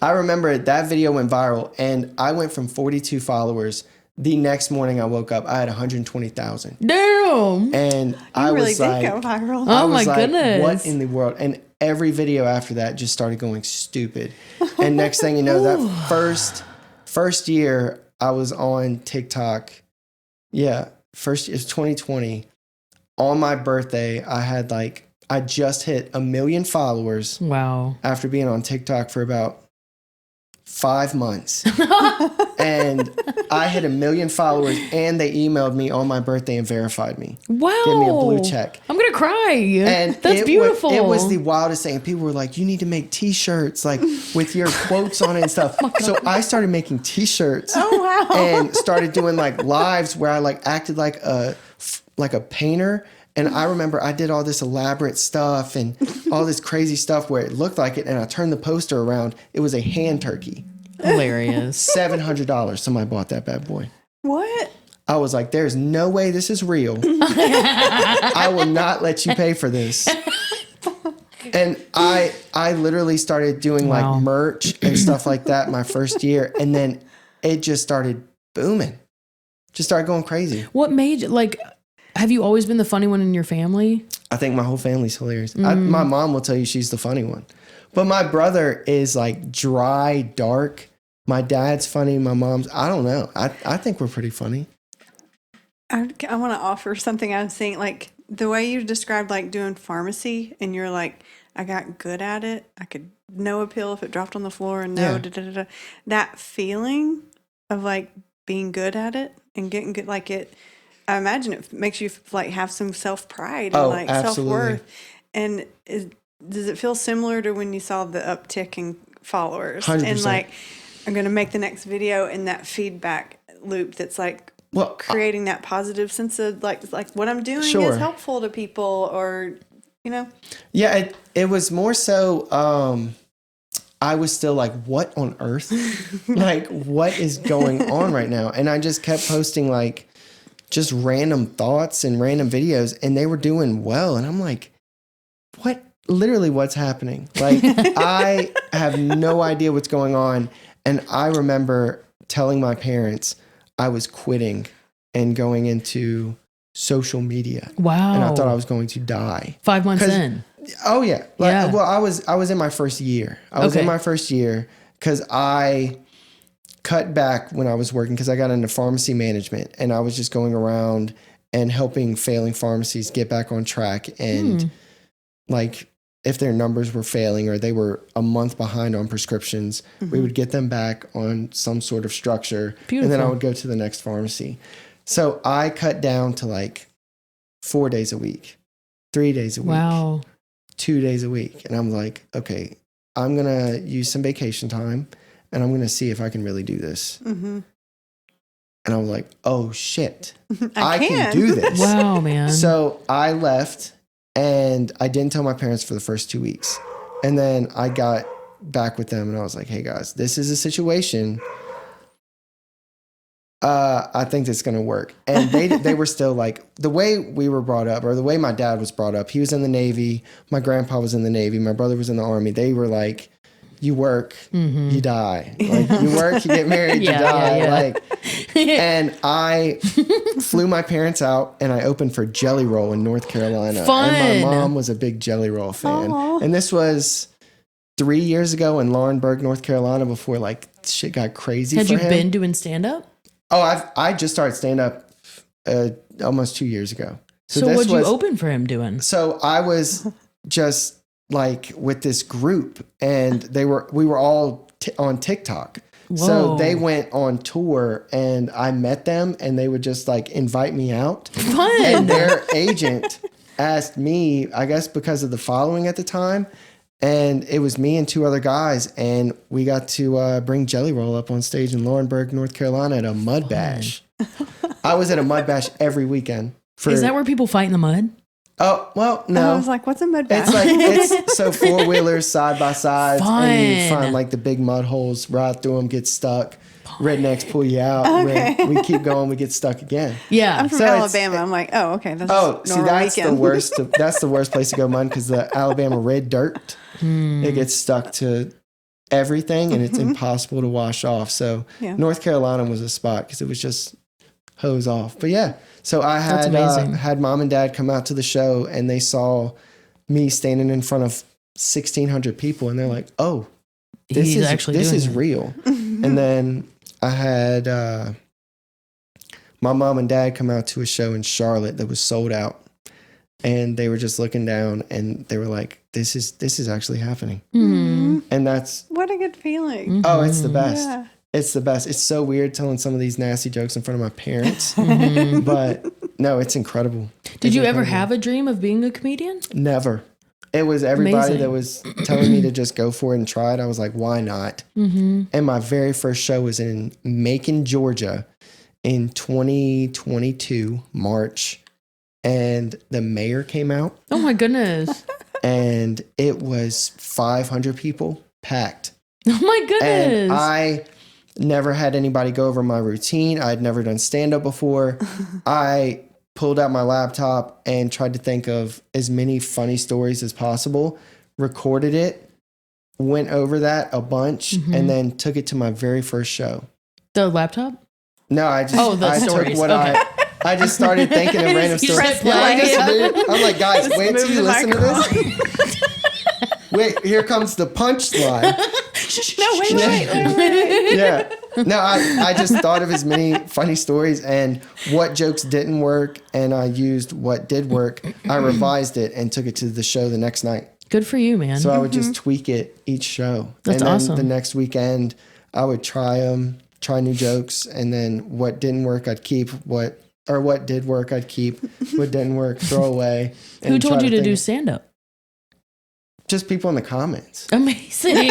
I remember that video went viral, and I went from 42 followers. The next morning I woke up, I had 120,000. Damn. And I really was did like, go viral. Oh my goodness. What in the world? And every video after that just started going stupid. And next thing you know, that first year I was on TikTok. Yeah, it was 2020. On my birthday, I just hit 1 million followers. Wow. After being on TikTok for about 5 months. And I hit 1 million followers, and they emailed me on my birthday and verified me. Wow. Gave me a blue check. I'm going to cry. And that's beautiful. It was the wildest thing. People were like, you need to make t-shirts like with your quotes on it and stuff. So I started making t-shirts. Oh, wow. And started doing like lives where I like acted like a painter. And I remember I did all this elaborate stuff and all this crazy stuff where it looked like it. And I turned the poster around. It was a hand turkey. Hilarious. $700. Somebody bought that bad boy. What? I was like, there's no way this is real. I will not let you pay for this. And I literally started doing like merch and stuff like that my first year. And then it just started booming. Just started going crazy. What made, like, have you always been the funny one in your family? I think my whole family's hilarious. My mom will tell you she's the funny one. But my brother is like dry, dark. My dad's funny. My mom's, I don't know. I think we're pretty funny. I want to offer something I'm seeing, like the way you described like doing pharmacy and you're like, I got good at it. I could know a pill if it dropped on the floor and know, that feeling of like being good at it and getting good, like it, I imagine it makes you like have some self-pride and like self-worth. And does it feel similar to when you saw the uptick in followers 100%. and like, I'm going to make the next video in that feedback loop that's like, creating that positive sense of like what I'm doing is helpful to people, or Yeah, it was more so I was still like, what on earth? Like, what is going on right now? And I just kept posting like just random thoughts and random videos, and they were doing well. And I'm like, what? Literally, what's happening? Like, I have no idea what's going on. And I remember telling my parents I was quitting and going into social media. Wow. And I thought I was going to die. 5 months in. Oh yeah. Well, I was in my first year. I was in my first year because I cut back when I was working because I got into pharmacy management, and I was just going around and helping failing pharmacies get back on track. And like, if their numbers were failing or they were a month behind on prescriptions, we would get them back on some sort of structure. Beautiful. And then I would go to the next pharmacy. So I cut down to like 4 days a week, 3 days a week, 2 days a week. And I'm like, okay, I'm going to use some vacation time and I'm going to see if I can really do this. And I was like, oh shit, I can do this. Wow, man. So I left. And I didn't tell my parents for the first 2 weeks. And then I got back with them and I was like, hey guys, this is a situation. I think it's going to work. And they were still like, the way we were brought up, or the way my dad was brought up, he was in the Navy. My grandpa was in the Navy. My brother was in the Army. They were like, you work, you die. Like, you work, you get married, you die. Like, and I flew my parents out and I opened for Jelly Roll in North Carolina. Fun. And my mom was a big Jelly Roll fan. Aww. And this was 3 years ago in Laurinburg, North Carolina, before like shit got crazy. Had for you him. been doing stand up? Oh, I just started stand up almost 2 years ago. So what'd you open for him doing? So I was just like with this group, and we were all on TikTok. Whoa. So they went on tour and I met them, and they would just like invite me out. Fun. And their agent asked me, I guess because of the following at the time, and it was me and 2 other guys, and we got to bring Jelly Roll up on stage in Laurinburg, North Carolina at a mud bash. I was at a mud bash every weekend. Is that where people fight in the mud? Oh, well, no. I was like, what's a mud bash? It's like, it's so 4-wheelers side by side. Fun. And you find like the big mud holes, ride through them, get stuck. Rednecks pull you out. Okay. We keep going, we get stuck again. Yeah. I'm from Alabama. I'm like, oh, okay. That's that's weekend. the worst. That's the worst place to go mud, because the Alabama red dirt, it gets stuck to everything and it's impossible to wash off. So North Carolina was a spot because it was just hose off. But yeah, so I had mom and dad come out to the show, and they saw me standing in front of 1,600 people, and they're like, oh, this is real. And then I had my mom and dad come out to a show in Charlotte that was sold out, and they were just looking down and they were like, this is actually happening. Mm-hmm. And that's what a good feeling. Mm-hmm. Oh, it's the best. Yeah. It's the best. It's so weird telling some of these nasty jokes in front of my parents, but no, it's incredible. Did you ever have a dream of being a comedian? Never. It was everybody that was telling me to just go for it and try it. I was like, why not? Mm-hmm. And my very first show was in Macon, Georgia in 2022, March. And the mayor came out. Oh my goodness. And it was 500 people packed. Oh my goodness. And I never had anybody go over my routine. I'd never done stand-up before. I pulled out my laptop and tried to think of as many funny stories as possible, recorded it, went over that a bunch, and then took it to my very first show. The laptop? No, I just the stories. took what I just started thinking of random You stories. press play. I'm like, guys, wait till move you the listen to this. Wait, here comes the punchline. No, wait. Yeah. No, I just thought of as many funny stories and what jokes didn't work, and I used what did work. I revised it and took it to the show the next night. Good for you, man. So I would just tweak it each show. That's and then awesome. the next weekend, I would try new jokes, and then what didn't work, I'd keep. What did work, I'd keep. What didn't work, throw away. Who and told try you to think- do stand-up? Just people in the comments. Amazing.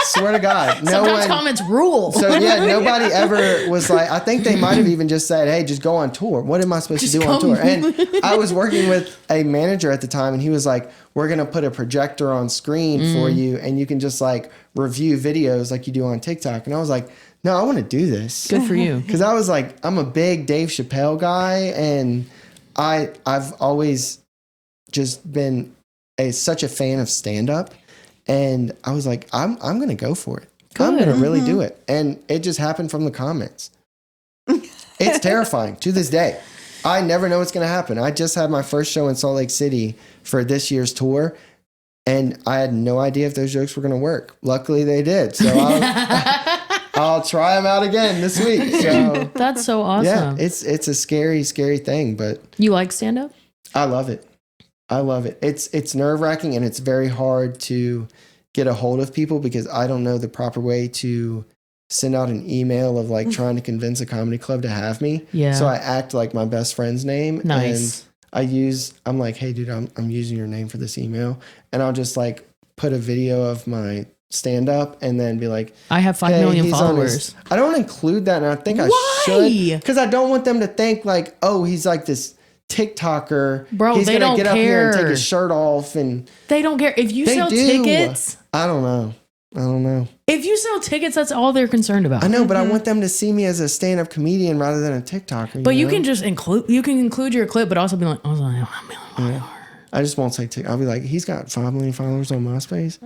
Swear to God. No Sometimes one. comments rule. So yeah, nobody ever was like, I think they might have even just said, hey, just go on tour. What am I supposed to do on tour? And I was working with a manager at the time, and he was like, we're going to put a projector on screen for you, and you can just like review videos like you do on TikTok. And I was like, no, I want to do this. Good for you. Because I was like, I'm a big Dave Chappelle guy, and I've always just been such a fan of stand-up. And I was like, I'm going to go for it. I'm going to really do it. And it just happened from the comments. It's terrifying to this day. I never know what's going to happen. I just had my first show in Salt Lake City for this year's tour, and I had no idea if those jokes were going to work. Luckily, they did. So I'll try them out again this week. So That's so awesome. yeah, it's a scary, scary thing, but You like stand-up? I love it. I love it. It's nerve-wracking, and it's very hard to get a hold of people because I don't know the proper way to send out an email of like trying to convince a comedy club to have me. Yeah. So I act like my best friend's name. Nice. And I'm like, hey dude, I'm using your name for this email. And I'll just like put a video of my stand up and then be like, I have 5 hey, million he's on followers. I don't include that. And I think I Why? should, because I don't want them to think like, oh, he's like this TikToker. Bro, he's they gonna don't get up here and take care. his shirt off, and They don't care. If you they sell do. tickets, I don't know. if you sell tickets, that's all they're concerned about. I know, but I want them to see me as a stand-up comedian rather than a TikToker. But you know? can just include your clip, but also be like, I just won't say TikTok. I'll be like, he's got 5 million followers on MySpace.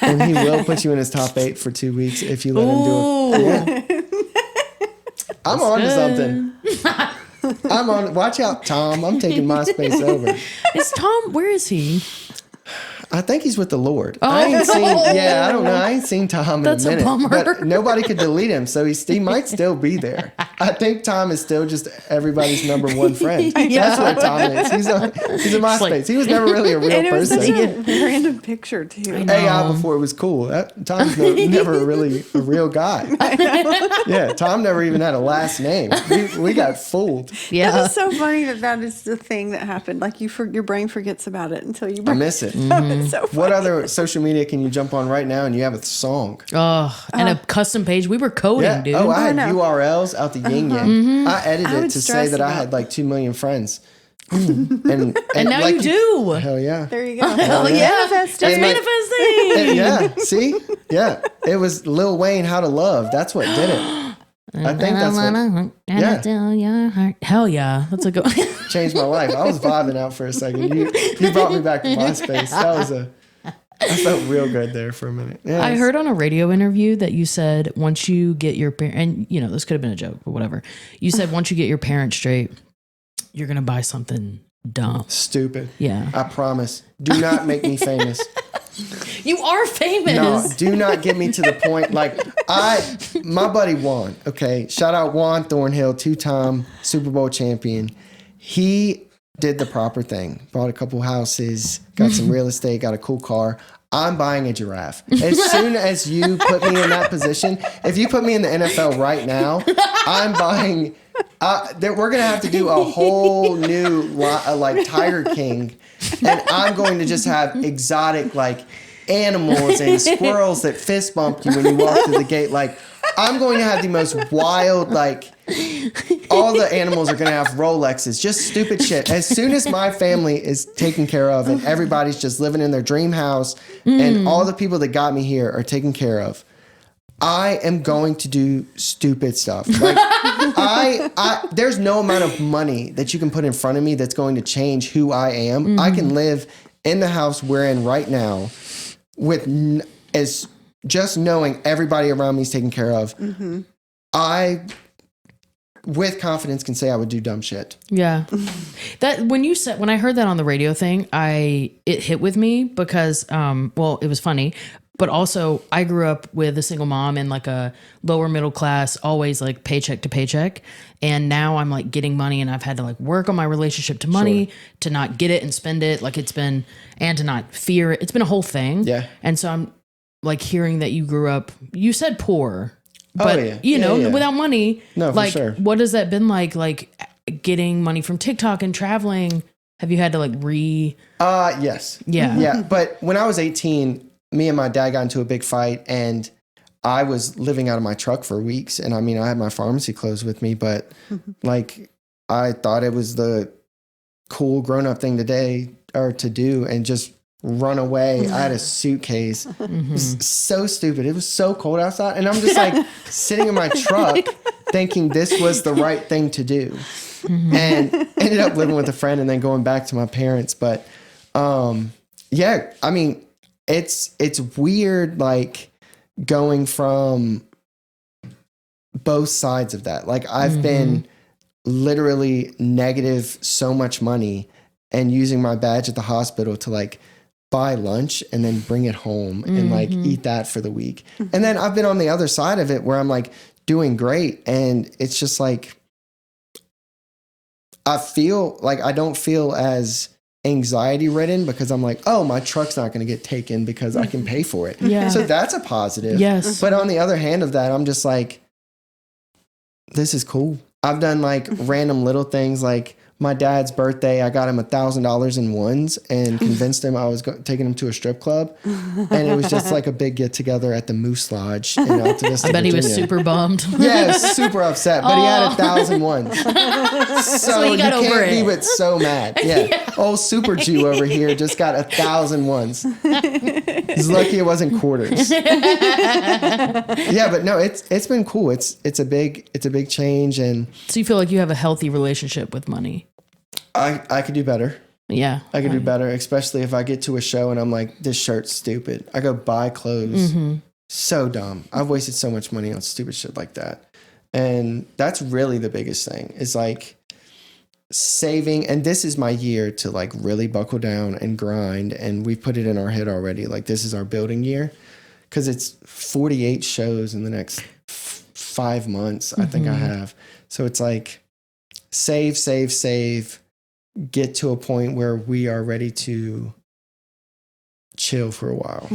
And he will put you in his top 8 for 2 weeks if you let him do it. Yeah. I'm on to something. I'm on. Watch out, Tom. I'm taking MySpace over. is Tom, where is he? I think he's with the Lord. I ain't seen. Yeah, I don't know. I ain't seen Tom That's a in a minute. bummer. But nobody could delete him, so he might still be there. I think Tom is still just everybody's number one friend. That's what Tom is. He's a MySpace. like- He was never really a real And it was person. such a random picture too. AI before it was cool. Tom's never really a real guy. Yeah, Tom never even had a last name. We got fooled. Yeah. It's so funny that is the thing that happened. Like your brain forgets about it until you. I miss it. It's so funny. What other social media can you jump on right now and you have a song? Oh, and a custom page. We were coding, Yeah. dude. Oh, I had know. URLs out the yin yang. I edited I it would to say stress that I about- had like 2 million friends. And now like you do. Hell yeah. There you go. Hell yeah. Manifesting. It's And like- manifesting. Yeah. See? Yeah. It was Lil Wayne, How to Love. That's what did it. I think that's what Yeah. Hell yeah. That's a good changed my life. I was vibing out for a second. You brought me back to MySpace. I felt real good there for a minute. Yeah, I heard on a radio interview that you said once you get your parents, and this could have been a joke, but whatever. You said once you get your parents straight, you're going to buy something dumb. stupid. Yeah. I promise. Do not make me famous. You are famous. No, do not get me to the point. Like my buddy Juan. Okay, shout out Juan Thornhill, 2-time Super Bowl champion. He did the proper thing. Bought a couple houses, got some real estate, got a cool car. I'm buying a giraffe. As soon as you put me in that position, if you put me in the NFL right now, I'm buying. We're gonna have to do a whole new like Tiger King, and I'm going to just have exotic like animals and squirrels that fist bump you when you walk through the gate. Like I'm going to have the most wild like. All the animals are going to have Rolexes, just stupid shit. As soon as my family is taken care of and everybody's just living in their dream house and all the people that got me here are taken care of, I am going to do stupid stuff. Like there's no amount of money that you can put in front of me that's going to change who I am. I can live in the house we're in right now with as just knowing everybody around me is taken care of. with confidence can say I would do dumb shit. Yeah. When I heard that on the radio thing, it hit with me because, it was funny, but also I grew up with a single mom and like a lower middle class, always like paycheck to paycheck. And now I'm like getting money and I've had to like work on my relationship to money, to not get it and spend it like and to not fear it. It's been a whole thing. Yeah. And so I'm like hearing that you grew up, you said poor, but without money, no, like, for sure. what has that been like getting money from TikTok and traveling? Have you had to like yes. Yeah. Yeah. But when I was 18, me and my dad got into a big fight and I was living out of my truck for weeks. And I mean, I had my pharmacy clothes with me, but like, I thought it was the cool grown up thing to do and just run away. I had a suitcase. It was so stupid. It was so cold outside. And I'm just like sitting in my truck thinking this was the right thing to do. And ended up living with a friend and then going back to my parents. But yeah, I mean, it's weird like going from both sides of that. Like I've been literally negative so much money and using my badge at the hospital to like buy lunch and then bring it home and like eat that for the week. And then I've been on the other side of it where I'm like doing great. And it's just like, I feel like I don't feel as anxiety ridden because I'm like, oh, my truck's not going to get taken because I can pay for it. Yeah. So that's a positive. Yes. But on the other hand of that, I'm just like, this is cool. I've done like random little things like my dad's birthday, I got him $1,000 in ones and convinced him I was taking him to a strip club. And it was just like a big get together at the Moose Lodge in Alta Vista, I bet Virginia. he was super bummed. Yeah, he was super upset, but he had 1,000 ones. So he got you over can't it. be but so mad. Yeah. Old super Jew over here just got 1,000 ones. He's lucky it wasn't quarters. Yeah, but no, it's been cool. It's a big change, and So you feel like you have a healthy relationship with money? I could do better. Yeah. I could do better, especially if I get to a show and I'm like, this shirt's stupid. I go buy clothes. So dumb. I've wasted so much money on stupid shit like that. And that's really the biggest thing is like saving. And this is my year to like really buckle down and grind. And we've put it in our head already. Like this is our building year because it's 48 shows in the next 5 months. I think I have. So it's like save, get to a point where we are ready to chill for a while.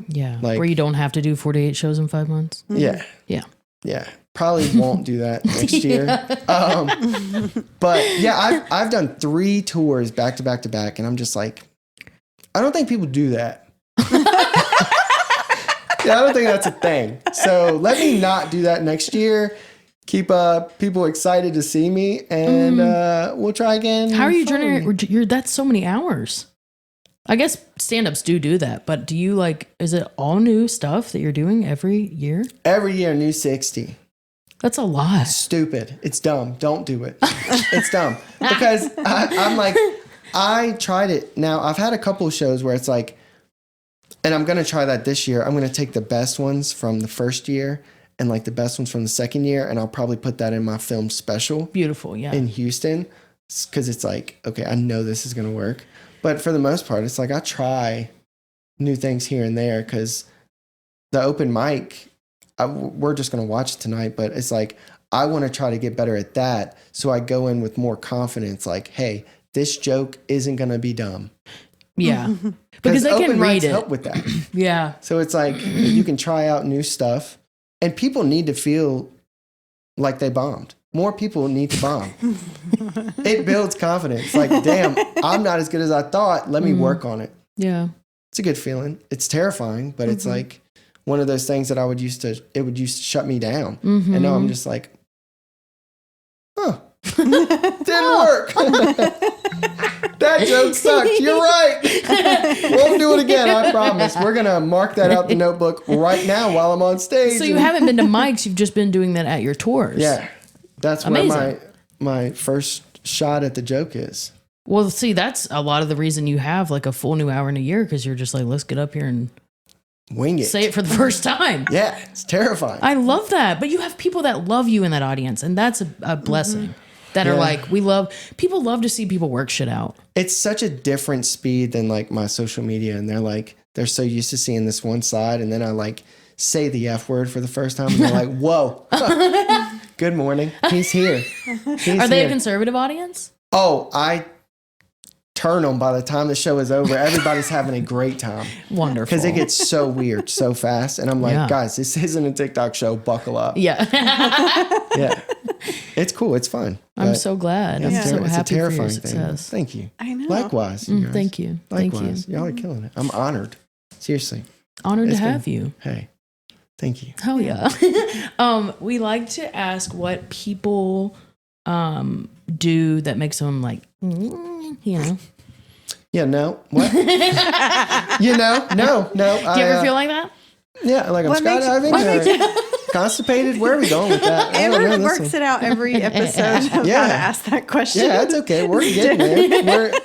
Yeah. Like, where you don't have to do 48 shows in 5 months. Yeah. Yeah. Yeah. Probably won't do that next year. But yeah, I've done 3 tours back to back to back. And I'm just like, I don't think people do that. Yeah, I don't think that's a thing. So let me not do that next year. Keep people excited to see me, and we'll try again. How are you generating? That's so many hours. I guess stand-ups do that, but do you is it all new stuff that you're doing every year? Every year, new 60. That's a lot. Stupid. It's dumb. Don't do it. It's dumb. Because I'm like, I tried it. Now, I've had a couple of shows where it's like, and I'm going to try that this year. I'm going to take the best ones from the first year and like the best ones from the second year. And I'll probably put that in my film special. Beautiful. Yeah. In Houston. Cause it's like, okay, I know this is going to work. But for the most part, it's like, I try new things here and there. Cause the open mic, we're just going to watch it tonight, but it's like, I want to try to get better at that. So I go in with more confidence. Like, hey, this joke isn't going to be dumb. Yeah. Because they can read it. Help with that. Yeah. So it's like, you can try out new stuff. And people need to feel like they bombed. More people need to bomb. It builds confidence. Like, damn, I'm not as good as I thought. Let me work on it. Yeah. It's a good feeling. It's terrifying, but it's like one of those things that it would used to shut me down. And now I'm just like, huh, didn't work. That joke sucked. You're right. Won't do it again, I promise. We're going to mark that out the notebook right now while I'm on stage. So you haven't been to mics, you've just been doing that at your tours. Yeah. That's amazing. Where my first shot at the joke is. Well, see, that's a lot of the reason you have like a full new hour in a year because you're just like, let's get up here and wing it. say it for the first time. Yeah, it's terrifying. I love that. But you have people that love you in that audience, and that's a blessing. That are like, people love to see people work shit out. It's such a different speed than like my social media, and they're so used to seeing this one side, and then I like say the F word for the first time, and they're like, whoa, good morning, he's here. Are they a conservative audience? Oh, I turn them by the time the show is over. Everybody's having a great time. Wonderful. Because it gets so weird so fast. And I'm like, guys, this isn't a TikTok show. Buckle up. Yeah. Yeah. It's cool. It's fun. I'm so glad. I'm so it's happy a terrifying for your thing. success. Thank you. I know. Likewise. You guys. Thank you. Likewise. Thank you. Y'all are killing it. I'm honored. Seriously. Honored to have you. Hey, thank you. Hell yeah. We like to ask what people do that makes them like, you know. Yeah, no. What? No. Do you ever feel like that? Yeah, like I'm skydiving or constipated. Where are we going with that? Everyone works it out every episode. I'm about to ask that question. Yeah, that's okay. We're getting there. What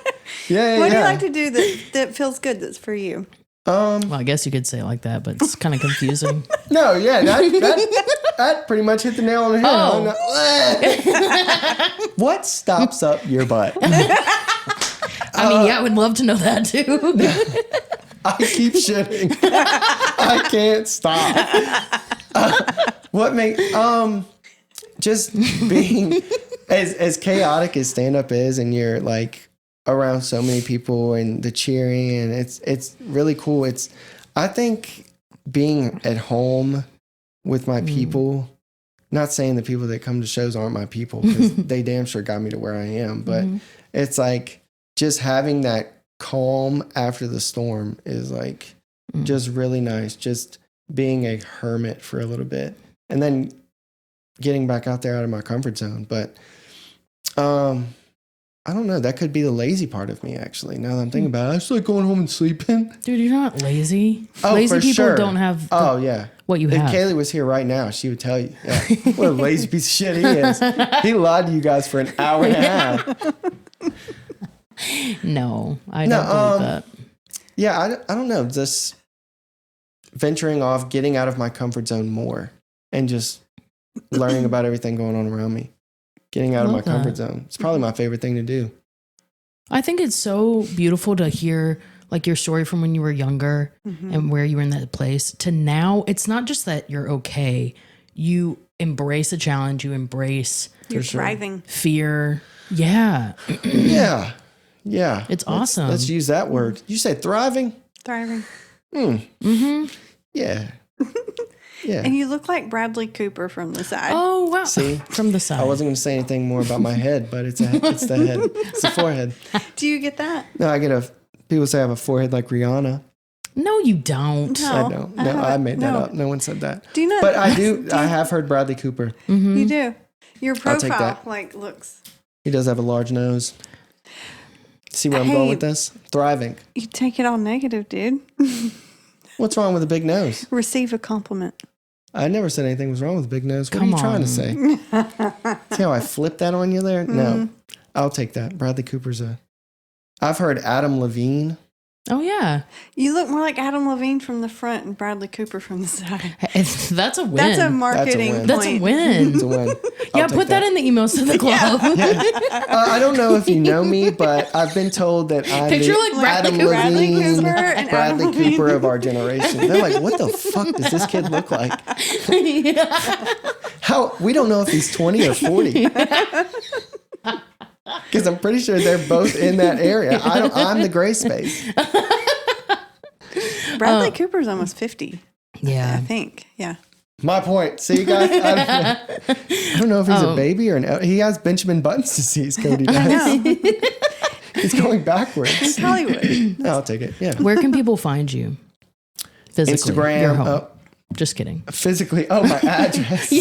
do you like to do that feels good that's for you? Well, I guess you could say it like that, but it's kind of confusing. No, yeah, that pretty much hit the nail on the head. Oh. What stops up your butt? I mean, I would love to know that too. I keep shitting. I can't stop. What makes just being as chaotic as stand up is, and you're like around so many people and the cheering, and it's really cool. I think being at home with my people, not saying the people that come to shows aren't my people, because they damn sure got me to where I am, but it's like just having that calm after the storm is like just really nice. Just being a hermit for a little bit and then getting back out there out of my comfort zone. But I don't know. That could be the lazy part of me, actually. Now that I'm thinking about it, I just like going home and sleeping. Dude, you're not lazy. Oh, lazy for people sure. don't have what you if have. If Kaylee was here right now, she would tell you. Yeah, what a lazy piece of shit he is. He lied to you guys for an hour and a half. No, I don't believe that. Yeah, I don't know. Just venturing off, getting out of my comfort zone more, and just learning about everything going on around me. Getting out of my comfort zone. It's probably my favorite thing to do. I think it's so beautiful to hear like your story from when you were younger and where you were in that place to now. It's not just that you're okay. You embrace a challenge. You embrace you're thriving. Fear. Yeah. Yeah. Yeah. It's awesome. Let's use that word. You say thriving? Thriving. Yeah. Yeah. And you look like Bradley Cooper from the side. Oh, wow. See? From the side. I wasn't going to say anything more about my head, but it's the head. It's the forehead. Do you get that? No, people say I have a forehead like Rihanna. No, you don't. No, I don't. No, I made that up. No one said that. Do you know? But I do. I have heard Bradley Cooper. You do. Your I'll take profile that. looks. He does have a large nose. See where I'm going with this? Thriving. You take it all negative, dude. What's wrong with a big nose? Receive a compliment. I never said anything was wrong with a big nose. What are you trying to say? See how I flipped that on you there? No, I'll take that. Bradley Cooper's I've heard Adam Levine. Oh, yeah. You look more like Adam Levine from the front and Bradley Cooper from the side. That's a win. That's a marketing point. That's a win. It's a win. Yeah, put that in the emails to the club. Yeah. I don't know if you know me, but I've been told that I'm Picture like Adam Bradley Levine, Cooper and Bradley Adam Cooper of our generation. They're like, what the fuck does this kid look like? How we don't know if he's 20 or 40. Because I'm pretty sure they're both in that area. I'm the gray space. Bradley Cooper's almost 50. Yeah. I think. Yeah. My point. See, guys? I don't know if he's a baby or he has Benjamin Button's disease, Cody does. I know. He's going backwards. It's Hollywood. No, I'll take it. Yeah. Where can people find you? Physically. Instagram. Your home. Just kidding. Physically. Oh, my address.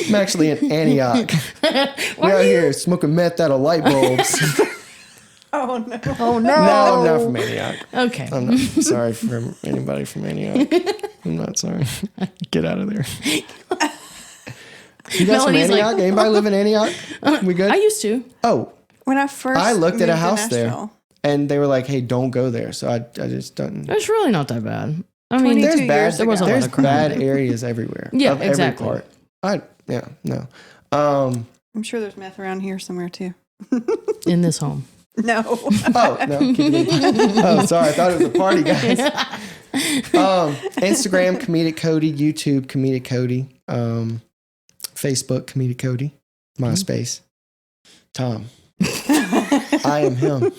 I'm actually in Antioch. We're out here smoking meth out of light bulbs. Oh, no. Oh, no. No, I'm not from Antioch. Okay. I'm not sorry for anybody from Antioch. I'm not sorry. Get out of there. You guys Melanie's from Antioch? Anybody live in Antioch? We good? I used to. Oh, When I I looked at a house there. and they were like, "Hey, don't go there." So I just don't. It's really not that bad. I mean, There's 22 bad. years ago. There's bad areas everywhere. Yeah, of exactly. Every part. No. I'm sure there's meth around here somewhere too. in this home. No. Oh no. Oh, sorry. I thought it was a party, guys. Instagram Comedic Cody, YouTube Comedic Cody, Facebook Comedic Cody, MySpace. Tom. I am him.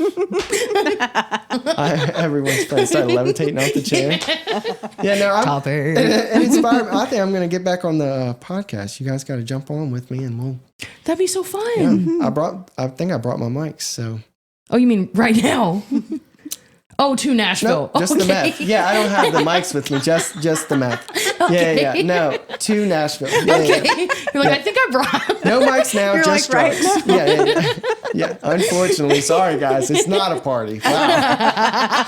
Everyone's friend started levitating off the chair. Yeah, no, Topper. it inspired me. I think I'm going to get back on the podcast. You guys got to jump on with me, and we'll. That'd be so fun. Yeah, I think I brought my mics. So. Oh, you mean right now? Oh, to Nashville. No, just the meth. Yeah, I don't have the mics with me. Just the meth. Okay. Yeah. No, to Nashville. Yeah, Okay. You're like, I think I brought. No mics now, You're just like, drugs. right Yeah. Unfortunately, sorry guys, it's not a party. Wow.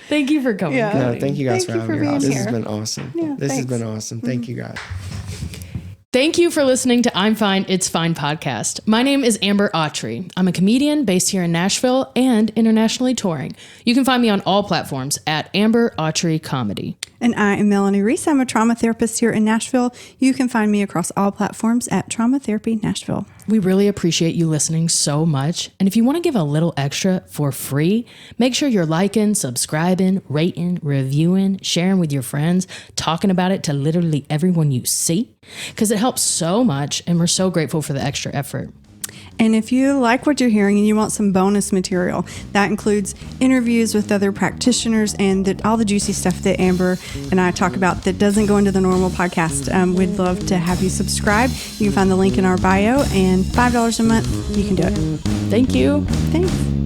Thank you for coming. Yeah. No, thank you guys Thank for you having for me. being This has here. been awesome. Yeah, This has thanks. been awesome. Thank you guys. Thank you for listening to I'm Fine, It's Fine podcast. My name is Amber Autry. I'm a comedian based here in Nashville and internationally touring. You can find me on all platforms at Amber Autry Comedy. And I am Melanie Reese. I'm a trauma therapist here in Nashville. You can find me across all platforms at Trauma Therapy Nashville. We really appreciate you listening so much. And if you want to give a little extra for free, make sure you're liking, subscribing, rating, reviewing, sharing with your friends, talking about it to literally everyone you see, because it helps so much. And we're so grateful for the extra effort. And if you like what you're hearing and you want some bonus material, that includes interviews with other practitioners and all the juicy stuff that Amber and I talk about that doesn't go into the normal podcast. We'd love to have you subscribe. You can find the link in our bio, and $5 a month, you can do it. Thank you. Thanks.